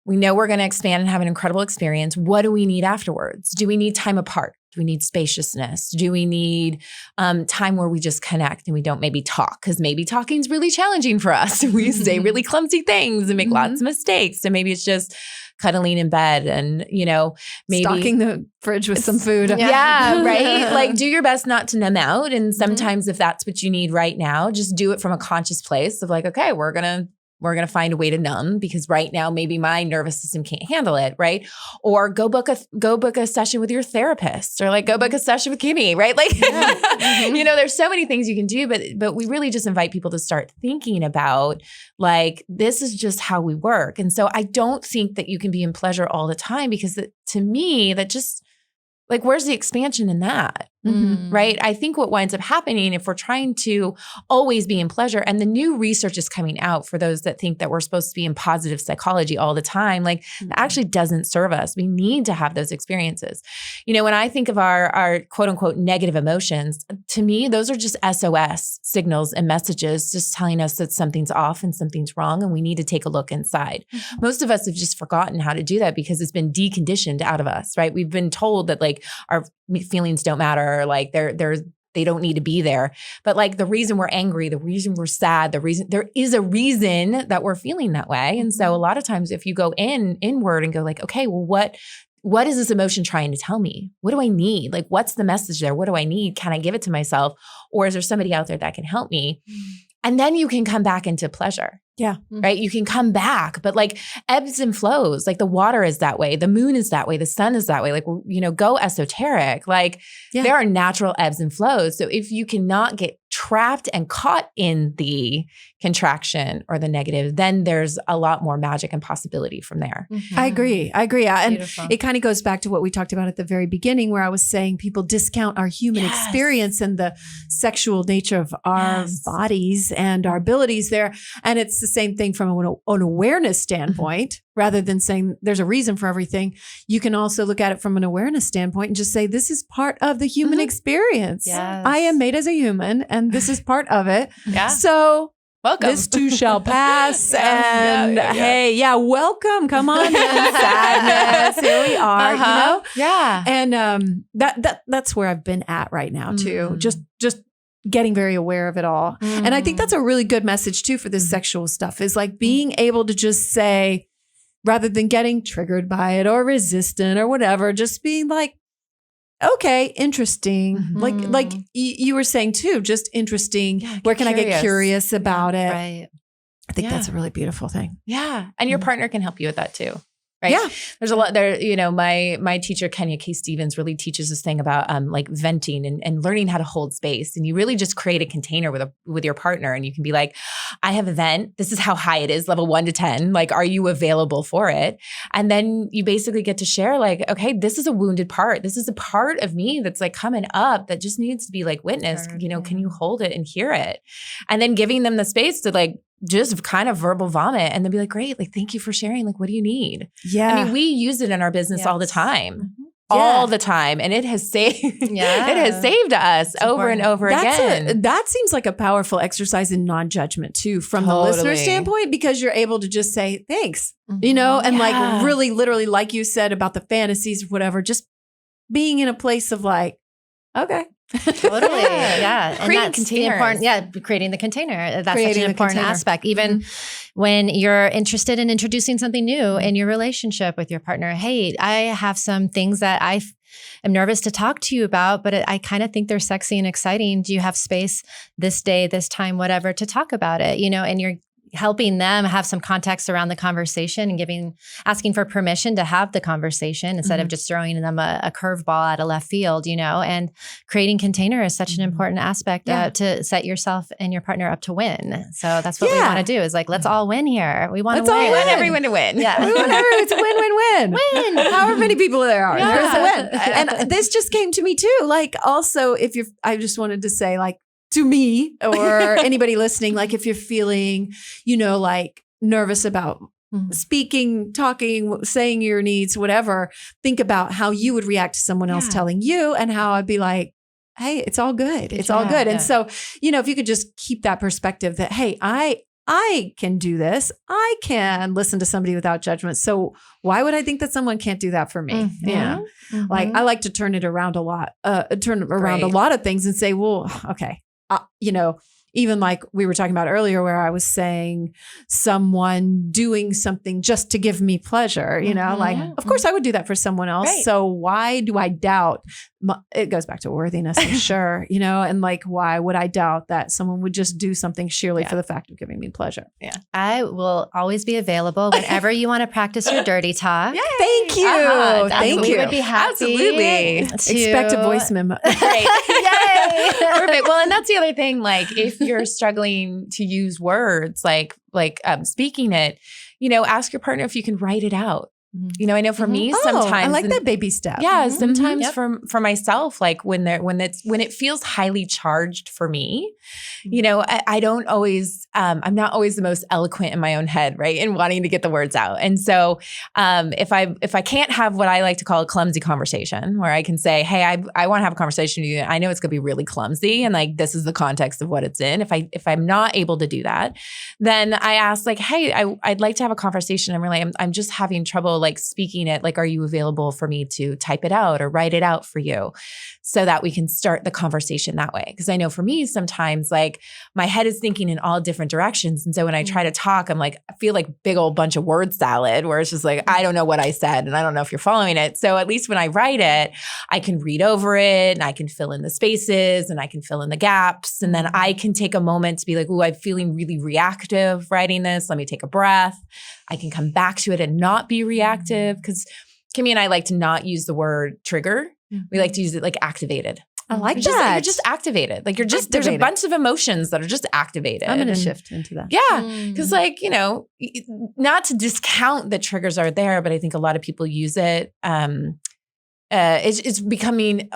We know we're going to expand and have an incredible experience. What do we need afterwards? Do we need time apart? Do we need spaciousness? Do we need time where we just connect and we don't maybe talk? Because maybe talking is really challenging for us. We say really clumsy things and make lots of mistakes. So maybe it's just cuddling in bed and, you know, maybe stocking the fridge with some food. Yeah, right? Like do your best not to numb out. And sometimes if that's what you need right now, just do it from a conscious place of like, okay, we're going to find a way to numb because right now maybe my nervous system can't handle it, right? Or go book a session with your therapist, or like go book a session with Kimi, right? Like, you know, there's so many things you can do, but we really just invite people to start thinking about like, this is just how we work. And so I don't think that you can be in pleasure all the time because to me, that just like, where's the expansion in that? Right? I think what winds up happening if we're trying to always be in pleasure, and the new research is coming out for those that think that we're supposed to be in positive psychology all the time, like that actually doesn't serve us. We need to have those experiences. You know, when I think of our quote unquote negative emotions, to me, those are just SOS signals and messages just telling us that something's off and something's wrong and we need to take a look inside. Most of us have just forgotten how to do that because it's been deconditioned out of us, right? We've been told that like our feelings don't matter, like they don't need to be there. But like the reason we're angry, the reason we're sad, there is a reason that we're feeling that way. And so a lot of times if you go inward and go like, okay, well, what is this emotion trying to tell me? What do I need? Like, what's the message there? What do I need? Can I give it to myself? Or is there somebody out there that can help me? And then you can come back into pleasure. Yeah. Right. You can come back, but like ebbs and flows, like the water is that way. The moon is that way. The sun is that way. Like, you know, go esoteric. Like there are natural ebbs and flows. So if you cannot get trapped and caught in the contraction or the negative, then there's a lot more magic and possibility from there. I agree. And Beautiful. it kind of goes back to what we talked about at the very beginning, where I was saying people discount our human experience and the sexual nature of our bodies and our abilities there. And it's the same thing from an awareness standpoint, rather than saying there's a reason for everything. You can also look at it from an awareness standpoint and just say, this is part of the human experience. Yes. I am made as a human and this is part of it. Yeah. So Welcome. this too shall pass. Yeah. Hey, welcome. Come on in, sadness. Here we are, you know? Yeah. And that's where I've been at right now too. Just getting very aware of it all. And I think that's a really good message too for this sexual stuff, is like being able to just say, rather than getting triggered by it or resistant or whatever, just being like, okay, interesting. Like you were saying too, just interesting. Yeah, where can I get curious about it? Right. I think that's a really beautiful thing. Yeah. And your partner can help you with that too. Right. Yeah. There's a lot there. You know, my teacher, Kayce Stevens, really teaches this thing about like venting and learning how to hold space. And you really just create a container with your partner. And you can be like, I have a vent. This is how high it is, level 1 to 10. Like, are you available for it? And then you basically get to share like, okay, this is a wounded part. This is a part of me that's like coming up that just needs to be like witnessed. You know, can you hold it and hear it? And then giving them the space to like, just kind of verbal vomit and then be like, great, like, thank you for sharing. Like, what do you need? Yeah. I mean, we use it in our business all the time. All the time. And it has saved us over and over again. That seems like a powerful exercise in non-judgment too, from the listener standpoint, because you're able to just say, thanks, you know, and like really literally, like you said about the fantasies or whatever, just being in a place of like, okay. Totally. Yeah. And Creating that's the important, creating the container. That's such an important aspect. Even when you're interested in introducing something new in your relationship with your partner. Hey, I have some things that I am nervous to talk to you about, but I kind of think they're sexy and exciting. Do you have space this day, this time, whatever, to talk about it? You know, and you're helping them have some context around the conversation and asking for permission to have the conversation instead of just throwing them a curveball at a left field, you know, and creating container is such an important aspect to set yourself and your partner up to win. So that's what we want to do, is like, let's all win here. We want to win. We want everyone to win. Yeah. We want everyone. It's a win-win-win. Win. However many people there are. Yeah. There's a win. And this just came to me too. Like, also, I just wanted to say, like, to me or anybody listening, like if you're feeling, you know, like nervous about speaking, talking, saying your needs, whatever, think about how you would react to someone else telling you and how I'd be like, hey, it's all good. It's all good. And so, if you could just keep that perspective that, hey, I can do this. I can listen to somebody without judgment. So why would I think that someone can't do that for me? Yeah. Like I like to turn it around a lot, a lot of things and say, well, okay, even like we were talking about earlier where I was saying someone doing something just to give me pleasure, like, of course I would do that for someone else. Right. So why do I doubt? It goes back to worthiness, I'm sure, and like, why would I doubt that someone would just do something sheerly for the fact of giving me pleasure? Yeah. I will always be available whenever you want to practice your dirty talk. Yay. Thank you. Thank you. We would be happy. Absolutely. Expect a voice memo. Right. Yay. Perfect. Well, and that's the other thing. Like if you're struggling to use words, like speaking it, ask your partner if you can write it out. I know for me, sometimes I like that baby step. Yeah. Sometimes for myself, like when it feels highly charged for me, I don't always, I'm not always the most eloquent in my own head, right? And wanting to get the words out. And so, if I can't have what I like to call a clumsy conversation where I can say, hey, I want to have a conversation with you. I know it's going to be really clumsy. And like, this is the context of what it's in. If I'm not able to do that, then I ask like, hey, I'd like to have a conversation. I'm just having trouble like speaking it. Like, are you available for me to type it out or write it out for you so that we can start the conversation that way? Because I know for me, sometimes like my head is thinking in all different directions. And so when I try to talk, I'm like, I feel like big old bunch of word salad where it's just like, I don't know what I said and I don't know if you're following it. So at least when I write it, I can read over it and I can fill in the spaces and I can fill in the gaps. And then I can take a moment to be like, oh, I'm feeling really reactive writing this. Let me take a breath. I can come back to it and not be reactive because Kimi and I like to not use the word trigger. We like to use it like activated. I like that. You're just activated. Like there's a bunch of emotions that are just activated. I'm going to shift into that. Yeah. Because like, not to discount that triggers are there, but I think a lot of people use it. It's becoming,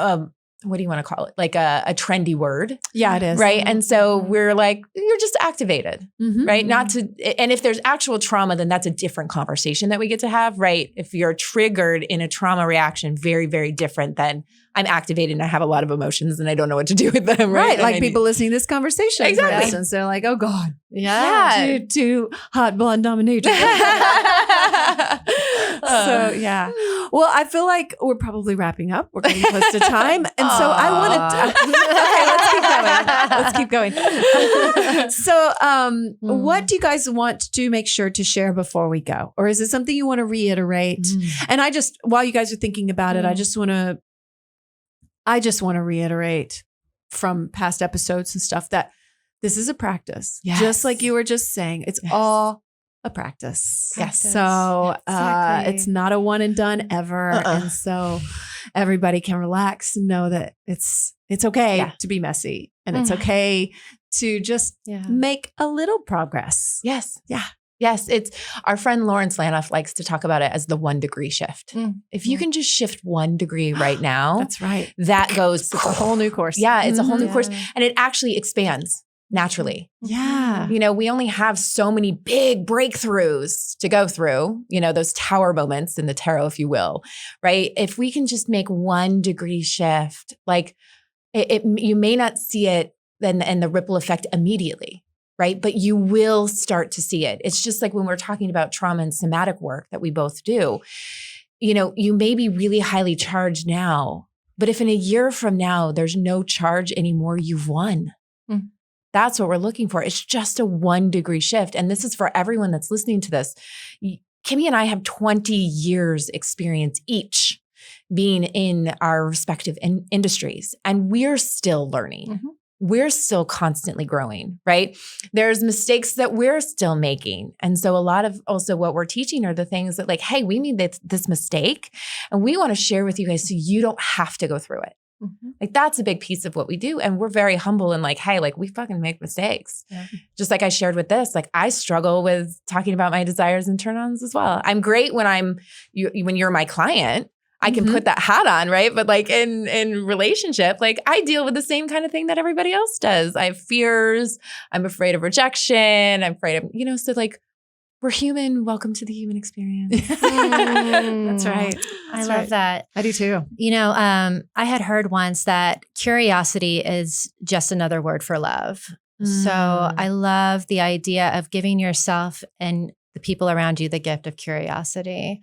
what do you want to call it? Like a trendy word. Yeah, it is. Right. And so we're like, you're just activated, right? And if there's actual trauma, then that's a different conversation that we get to have, right? If you're triggered in a trauma reaction, very, very different than I'm activated and I have a lot of emotions and I don't know what to do with them. Right. Like people listening to this conversation. Exactly. For instance, they're like, oh God. Yeah. Two hot blonde dominatrix. So yeah. Well, I feel like we're probably wrapping up. We're getting close to time. And so I wanted to, let's keep going. So what do you guys want to make sure to share before we go? Or is it something you want to reiterate? And while you guys are thinking about it, I just want to reiterate from past episodes and stuff that this is a practice. Yes. Just like you were just saying, it's all a practice. Yes. So it's not a one and done ever. And so everybody can relax and know that it's okay to be messy and it's okay to just make a little progress. Yes. Yeah. Yes, it's our friend Lawrence Lanoff likes to talk about it as the 1 degree shift. If you can just shift 1 degree right now, that's right. That goes it's a whole new course. Yeah, it's a whole new course, and it actually expands naturally. Yeah, we only have so many big breakthroughs to go through. Those tower moments in the tarot, if you will, right? If we can just make 1 degree shift, like you may not see it and the ripple effect immediately. Right. But you will start to see it. It's just like when we're talking about trauma and somatic work that we both do, you may be really highly charged now, but if in a year from now, there's no charge anymore, you've won. That's what we're looking for. It's just a 1 degree shift. And this is for everyone that's listening to this. Kimi and I have 20 years experience each being in our respective industries, and we're still learning. We're still constantly growing, right? There's mistakes that we're still making. And so a lot of also what we're teaching are the things that like, hey, we made this mistake and we want to share with you guys so you don't have to go through it. Like that's a big piece of what we do. And we're very humble and like, hey, like we fucking make mistakes. Yeah. Just like I shared with this, like I struggle with talking about my desires and turn-ons as well. I'm great when when you're my client. I can put that hat on, right? But like in relationship, like I deal with the same kind of thing that everybody else does. I have fears. I'm afraid of rejection. I'm afraid of, so like we're human. Welcome to the human experience. That's right. I love that. I do too. You know, I had heard once that curiosity is just another word for love. So I love the idea of giving yourself and the people around you the gift of curiosity,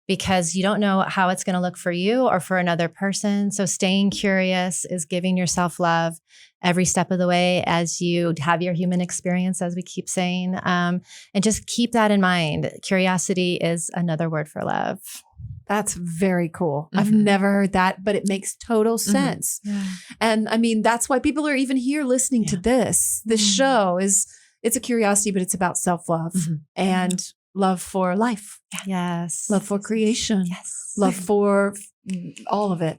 because you don't know how it's going to look for you or for another person. So staying curious is giving yourself love every step of the way as you have your human experience, as we keep saying. And just keep that in mind. Curiosity is another word for love. That's very cool. I've never heard that, but it makes total sense. Yeah. And I mean, that's why people are even here listening to this. This show it's a curiosity, but it's about self-love and love for life. Yes. Love for creation. Yes. Love for all of it.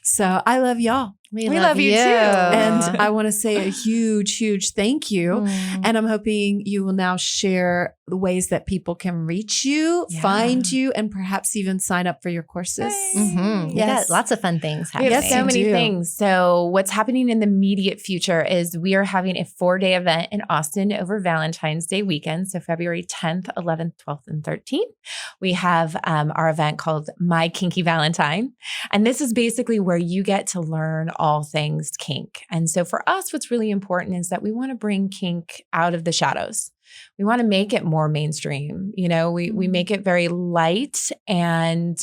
So I love y'all. We love you too. And I want to say a huge, huge thank you. And I'm hoping you will now share the ways that people can reach you, find you, and perhaps even sign up for your courses. We got lots of fun things We happening. have so many things. So what's happening in the immediate future is we are having a 4-day event in Austin over Valentine's Day weekend. So February 10th, 11th, 12th, and 13th. We have our event called My Kinky Valentine. And this is basically where you get to learn all things kink. And so for us, what's really important is that we want to bring kink out of the shadows. We want to make it more mainstream. You know, we make it very light and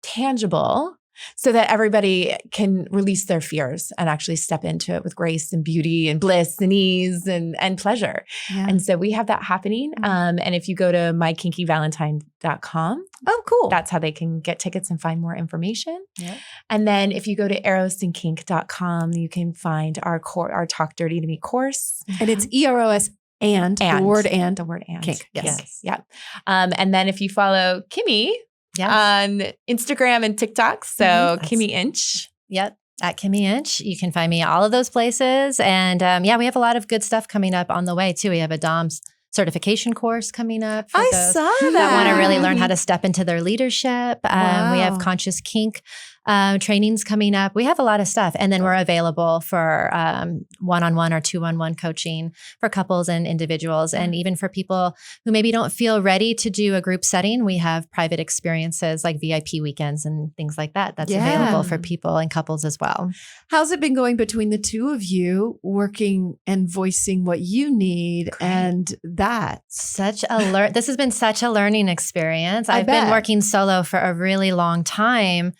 tangible so that everybody can release their fears and actually step into it with grace and beauty and bliss and ease and pleasure. Yeah. And so we have that happening. And if you go to mykinkyvalentine.com, Oh, cool. that's how they can get tickets and find more information. Yep. And then if you go to erosandkink.com, you can find our Talk Dirty to Me course. And it's EROS and the word and. The word and. Kink. Yes. Yeah. And then if you follow Kimi on Instagram and TikTok, so Kimi Inch. Yep. At Kimi Inch. You can find me all of those places. And we have a lot of good stuff coming up on the way too. We have a DOMS certification course coming up for I those saw that. that want to really learn how to step into their leadership. We have Wow. conscious kink trainings coming up. We have a lot of stuff. And then we're available for one-on-one or two-on-one coaching for couples and individuals. And even for people who maybe don't feel ready to do a group setting, we have private experiences like VIP weekends and things like that. That's available for people and couples as well. How's it been going between the two of you, working and voicing what you need and that? This has been such a learning experience. I I've been bet. working solo for a really long time.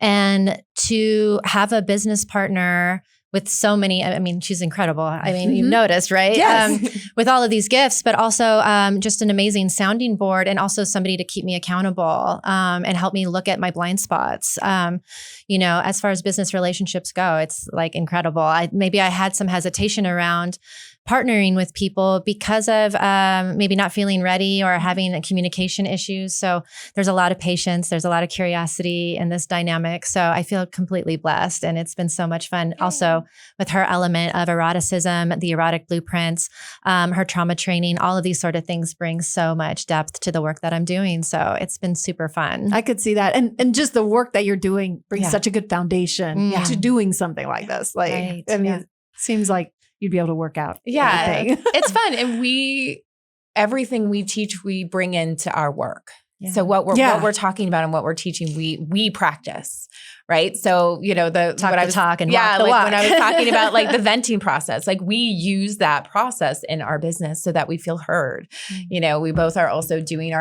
And to have a business partner with so many, I mean, she's incredible. I mean, you've noticed, right? Yes. With all of these gifts, but also just an amazing sounding board and also somebody to keep me accountable and help me look at my blind spots. As far as business relationships go, it's like incredible. Maybe I had some hesitation around partnering with people because of maybe not feeling ready or having communication issues. So there's a lot of patience. There's a lot of curiosity in this dynamic. So I feel completely blessed. And it's been so much fun. Also with her element of eroticism, the erotic blueprints, her trauma training, all of these sort of things bring so much depth to the work that I'm doing. So it's been super fun. I could see that. And just the work that you're doing brings such a good foundation to doing something like this. Like, Right. I mean, it seems like you'd be able to work out. everything. It's fun. And everything we teach, we bring into our work. Yeah. So what we're talking about and what we're teaching, we practice, right? So, talk and walk the walk. When I was talking about like the venting process, like we use that process in our business so that we feel heard. We both are also doing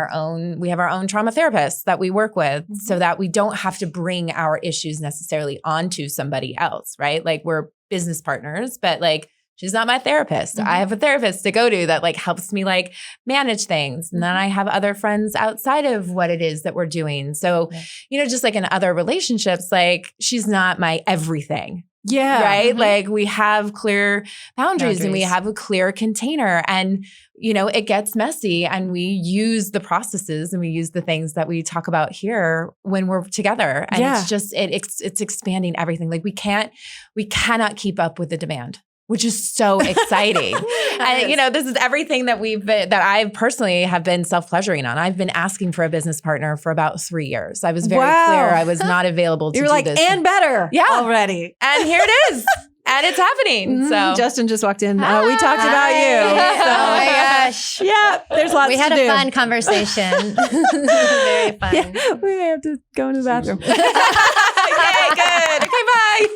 we have our own trauma therapists that we work with so that we don't have to bring our issues necessarily onto somebody else, right? Like we're business partners, but like, she's not my therapist. I have a therapist to go to that like helps me like manage things. And then I have other friends outside of what it is that we're doing. So, just like in other relationships, like she's not my everything. Yeah. Right. Like we have clear boundaries and we have a clear container and, it gets messy and we use the processes and we use the things that we talk about here when we're together. And it's just, it's expanding everything. Like we cannot keep up with the demand, which is so exciting. And, this is everything that that I personally have been self-pleasuring on. I've been asking for a business partner for about 3 years. I was very clear I was not available to You're do like, this. and better already. And here it is. And it's happening. So Justin just walked in. We talked about you. Oh So, my gosh. yeah, there's lots We to had do. a fun conversation. Very fun. Yeah, we may have to go into the bathroom. yay, good. Okay, bye.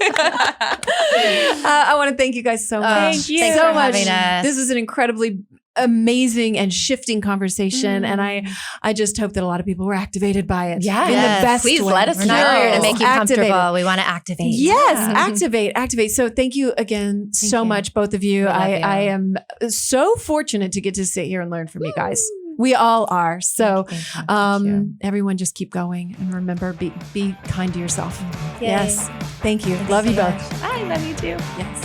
I want to thank you guys so much. Thank you. Thanks so for much. having us. This is an incredibly amazing and shifting conversation, and I just hope that a lot of people were activated by it. Yeah. in Yes. the best Please way. let us We're not here to know. make you Activated. comfortable. We want to activate. Yes, Yeah. activate. So thank you again so you. much, both of you. We love you. I am so fortunate to get to sit here and learn from you guys. We all are. So Thank you. everyone just keep going, and remember, be kind to yourself. Yay. Yes. Thank you. Thanks Love you so both. much. I love you too. Yes.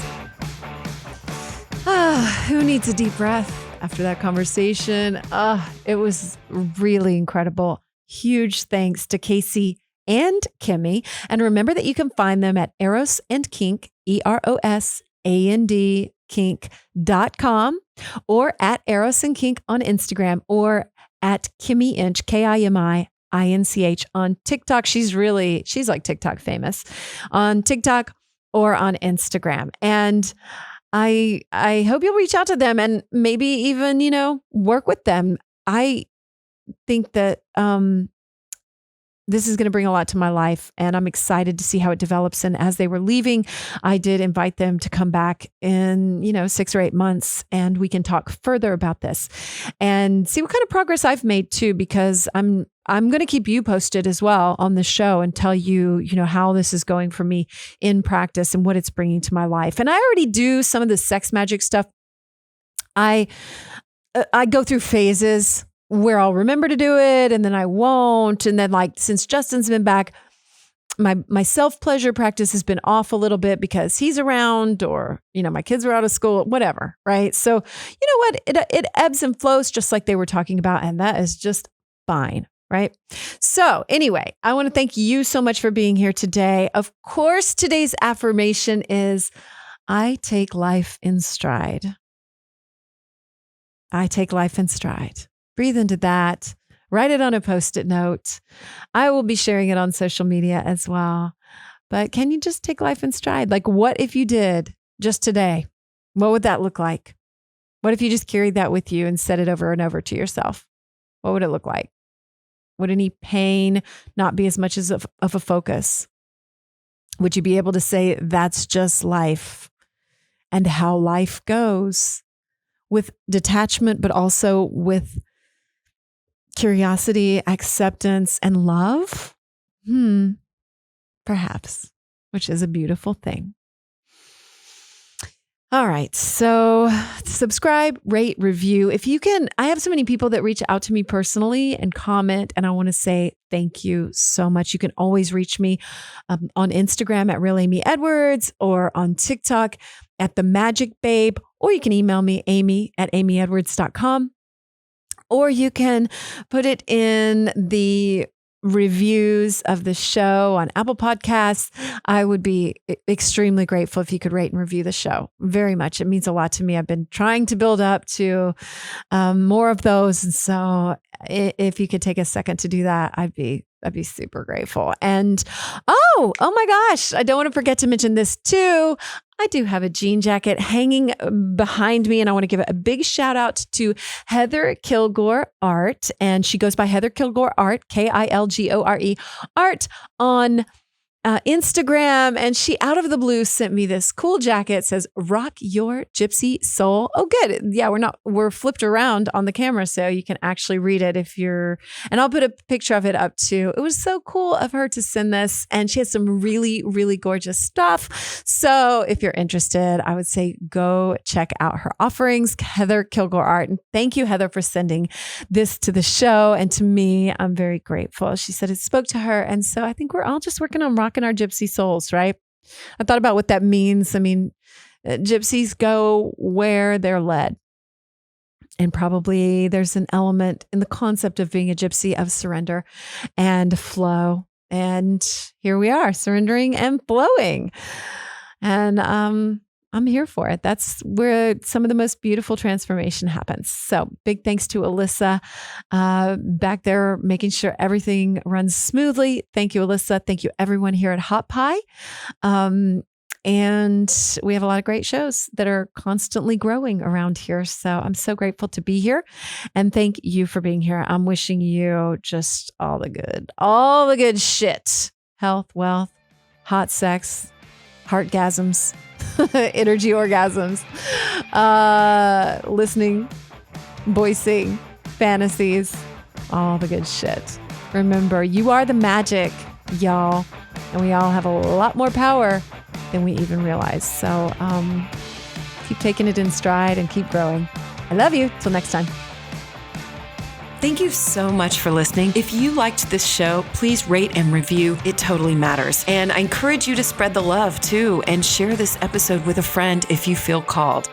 Who needs a deep breath after that conversation? It was really incredible. Huge thanks to Kayce and Kimi. And remember that you can find them at Eros and Kink, EROSAND kink.com, or at Eros and Kink on Instagram, or at Kimi Inch, KIMIINCH on TikTok. She's like TikTok famous on TikTok or on Instagram. And I hope you'll reach out to them and maybe even, work with them. I think that this is going to bring a lot to my life, and I'm excited to see how it develops. And as they were leaving, I did invite them to come back in, 6 or 8 months, and we can talk further about this and see what kind of progress I've made too, because I'm going to keep you posted as well on the show and tell you, how this is going for me in practice and what it's bringing to my life. And I already do some of the sex magic stuff. I go through phases where I'll remember to do it and then I won't. And then since Justin's been back, my self-pleasure practice has been off a little bit because he's around, or, my kids are out of school, whatever. Right. So you know what? It ebbs and flows just like they were talking about. And that is just fine. Right. So anyway, I want to thank you so much for being here today. Of course, today's affirmation is, I take life in stride. I take life in stride. Breathe into that. Write it on a Post-it note. I will be sharing it on social media as well. But can you just take life in stride? What if you did just today? What would that look like? What if you just carried that with you and said it over and over to yourself? What would it look like? Would any pain not be as much as of a focus? Would you be able to say, that's just life and how life goes, with detachment, but also with curiosity, acceptance, and love? Perhaps, which is a beautiful thing. All right. So subscribe, rate, review. If you can, I have so many people that reach out to me personally and comment, and I want to say thank you so much. You can always reach me on Instagram at Real Amy Edwards, or on TikTok at The Magic Babe, or you can email me, amy@amyedwards.com, or you can put it in the reviews of the show on Apple Podcasts. I would be extremely grateful if you could rate and review the show. Very much. It means a lot to me. I've been trying to build up to more of those. And so if you could take a second to do that, I'd be super grateful. And oh my gosh, I don't want to forget to mention this too. I do have a jean jacket hanging behind me, and I want to give a big shout out to Heather Kilgore Art. And she goes by Heather Kilgore Art, Kilgore Art on Instagram. And she, out of the blue, sent me this cool jacket. It says, "Rock Your Gypsy Soul." Oh, good. Yeah, we're flipped around on the camera, so you can actually read it and I'll put a picture of it up too. It was so cool of her to send this, and she has some really, really gorgeous stuff. So if you're interested, I would say go check out her offerings, Heather Kilgore Art. And thank you, Heather, for sending this to the show and to me. I'm very grateful. She said it spoke to her. And so I think we're all just working on rocking our gypsy souls, right? I thought about what that means. I mean, gypsies go where they're led. And probably there's an element in the concept of being a gypsy of surrender and flow. And here we are, surrendering and flowing. And I'm here for it. That's where some of the most beautiful transformation happens. So big thanks to Alyssa back there, making sure everything runs smoothly. Thank you, Alyssa. Thank you, everyone here at Hot Pie. And we have a lot of great shows that are constantly growing around here. So I'm so grateful to be here. And thank you for being here. I'm wishing you just all the good shit. Health, wealth, hot sex, heartgasms, energy orgasms, listening, voicing, fantasies, all the good shit. Remember, you are the magic, y'all. And we all have a lot more power than we even realize. So keep taking it in stride and keep growing. I love you. Till next time. Thank you so much for listening. If you liked this show, please rate and review. It totally matters. And I encourage you to spread the love too and share this episode with a friend if you feel called.